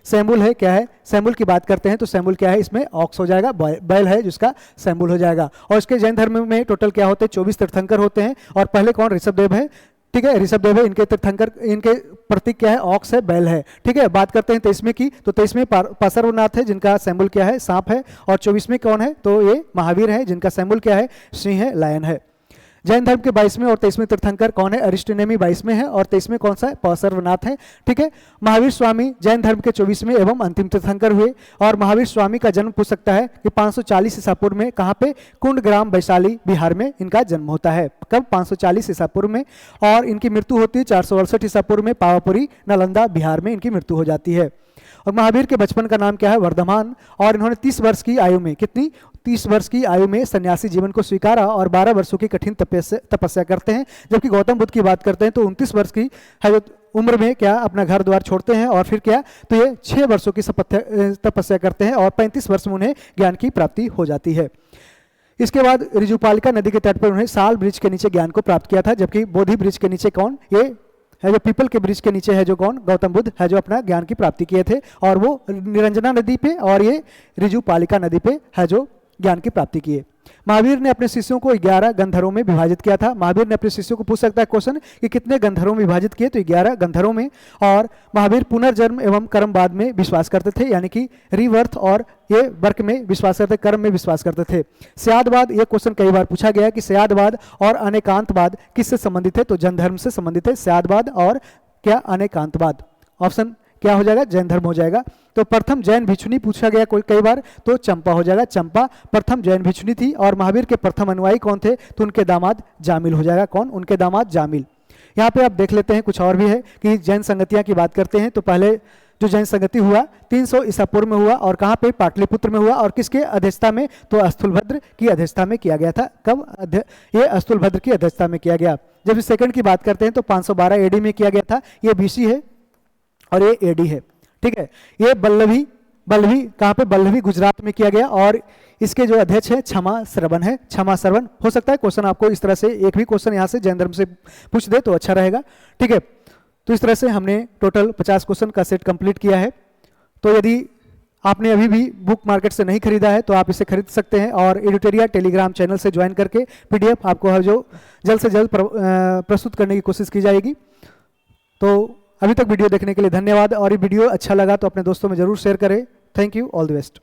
सैमुल है क्या है, सैमुल की बात करते हैं तो सैमुल क्या है, इसमें ऑक्स हो जाएगा, बैल है जिसका सैमुल हो जाएगा। और इसके जैन धर्म में टोटल क्या होते हैं, 24 तीर्थंकर होते हैं, और पहले कौन, ऋषभदेव है। ठीक है, ऋषभदेव है, इनके तीर्थंकर, इनके प्रतीक क्या है, ऑक्स है, बैल है। ठीक है, बात करते हैं 23वें की, तो 23वें पार्श्वनाथ है जिनका सैमुल क्या है, सांप है, और 24वें कौन है, तो ये महावीर है जिनका सैमुल क्या है, सिंह है, लायन है। जैन धर्म के 22वें और 23वें तीर्थंकर कौन है, अरिष्टनेमी 22वें है, और 23वें कौन सा है, पार्श्वनाथ है। ठीक है, महावीर स्वामी जैन धर्म के 24वें एवं अंतिम तीर्थंकर हुए, और महावीर स्वामी का जन्म पूछ सकता है कि 540 ईसा पूर्व में कहाँ पे, कुंड ग्राम वैशाली बिहार में इनका जन्म होता है। कब, 540 ईसा पूर्व में, और इनकी मृत्यु होती है 468 ईसा पूर्व में, पावापुरी नालंदा बिहार में इनकी मृत्यु हो जाती है। और महावीर के बचपन का नाम क्या है, वर्धमान, और इन्होंने 30 वर्ष की आयु में, कितनी, 30 वर्ष की आयु में सन्यासी जीवन को स्वीकारा, और 12 वर्षों की कठिन तपस्या करते हैं। जबकि गौतम बुद्ध की बात करते हैं तो 29 वर्ष की है उम्र में क्या अपना घर द्वार छोड़ते हैं, और फिर क्या, तो ये 6 वर्षों की तपस्या करते हैं, और 35 वर्ष में उन्हें ज्ञान की प्राप्ति हो जाती है। इसके बाद ऋजुपालिका नदी के तट पर उन्हें साल वृक्ष के नीचे ज्ञान को प्राप्त किया था। जबकि बोधि वृक्ष के नीचे कौन, ये है जो पीपल के वृक्ष के नीचे है जो कौन, गौतम बुद्ध है जो अपना ज्ञान की प्राप्ति किए थे, और वो निरंजना नदी पे और ये ऋजुपालिका नदी पे है जो ज्ञान की प्राप्ति किए। महावीर ने अपने शिष्यों को 11 गंधरों में विभाजित किया था। महावीर ने अपने शिष्यों को, पूछ सकता है क्वेश्चन कि कितने गंधरों में विभाजित किए, तो 11 गंधरों में। और महावीर पुनर्जन्म एवं कर्मवाद में विश्वास करते थे, यानी कि रीवर्थ, और ये वर्क में विश्वास करते, कर्म में विश्वास करते थे। स्यादवाद, ये क्वेश्चन कई बार पूछा गया है कि स्यादवाद और अनेकांतवाद किससे संबंधित है, तो जैन धर्म से संबंधित है स्यादवाद और क्या, अनेकांतवाद। ऑप्शन क्या हो जाएगा, जैन धर्म हो जाएगा। तो प्रथम जैन भिक्षुनी पूछा गया कोई कई बार, तो चंपा हो जाएगा, चंपा प्रथम जैन भिक्षुनी थी। और महावीर के प्रथम अनुयायी कौन थे, तो उनके दामाद जामिल हो जाएगा, कौन, उनके दामाद जामिल। यहाँ पे आप देख लेते हैं कुछ और भी है कि जैन संगतियाँ की बात करते हैं तो पहले जो जैन संगति हुआ 300 ईसा पूर्व में हुआ, और कहाँ पे, पाटलिपुत्र में हुआ, और किसके अध्यक्षता में, तो स्थूलभद्र की अध्यक्षता में किया गया था। कब, ये स्थूलभद्र की अध्यक्षता में किया गया। जब इस सेकंड की बात करते हैं तो 512 AD में किया गया था, ये BC है और ये AD है। ठीक है, ये बल्लभी कहाँ पे, बल्लभी गुजरात में किया गया, और इसके जो अध्यक्ष है क्षमा श्रवण है, क्षमा श्रवण। हो सकता है क्वेश्चन आपको इस तरह से एक भी क्वेश्चन यहाँ से जैन धर्म से पूछ दे तो अच्छा रहेगा। ठीक है, तो इस तरह से हमने टोटल 50 क्वेश्चन का सेट कंप्लीट किया है। तो यदि आपने अभी भी बुक मार्केट से नहीं खरीदा है तो आप इसे खरीद सकते हैं, और एडिटोरिया टेलीग्राम चैनल से ज्वाइन करके PDF आपको हर जो जल्द से जल्द प्रस्तुत करने की कोशिश की जाएगी। तो अभी तक वीडियो देखने के लिए धन्यवाद, और ये वीडियो अच्छा लगा तो अपने दोस्तों में जरूर शेयर करें। Thank you, all the best.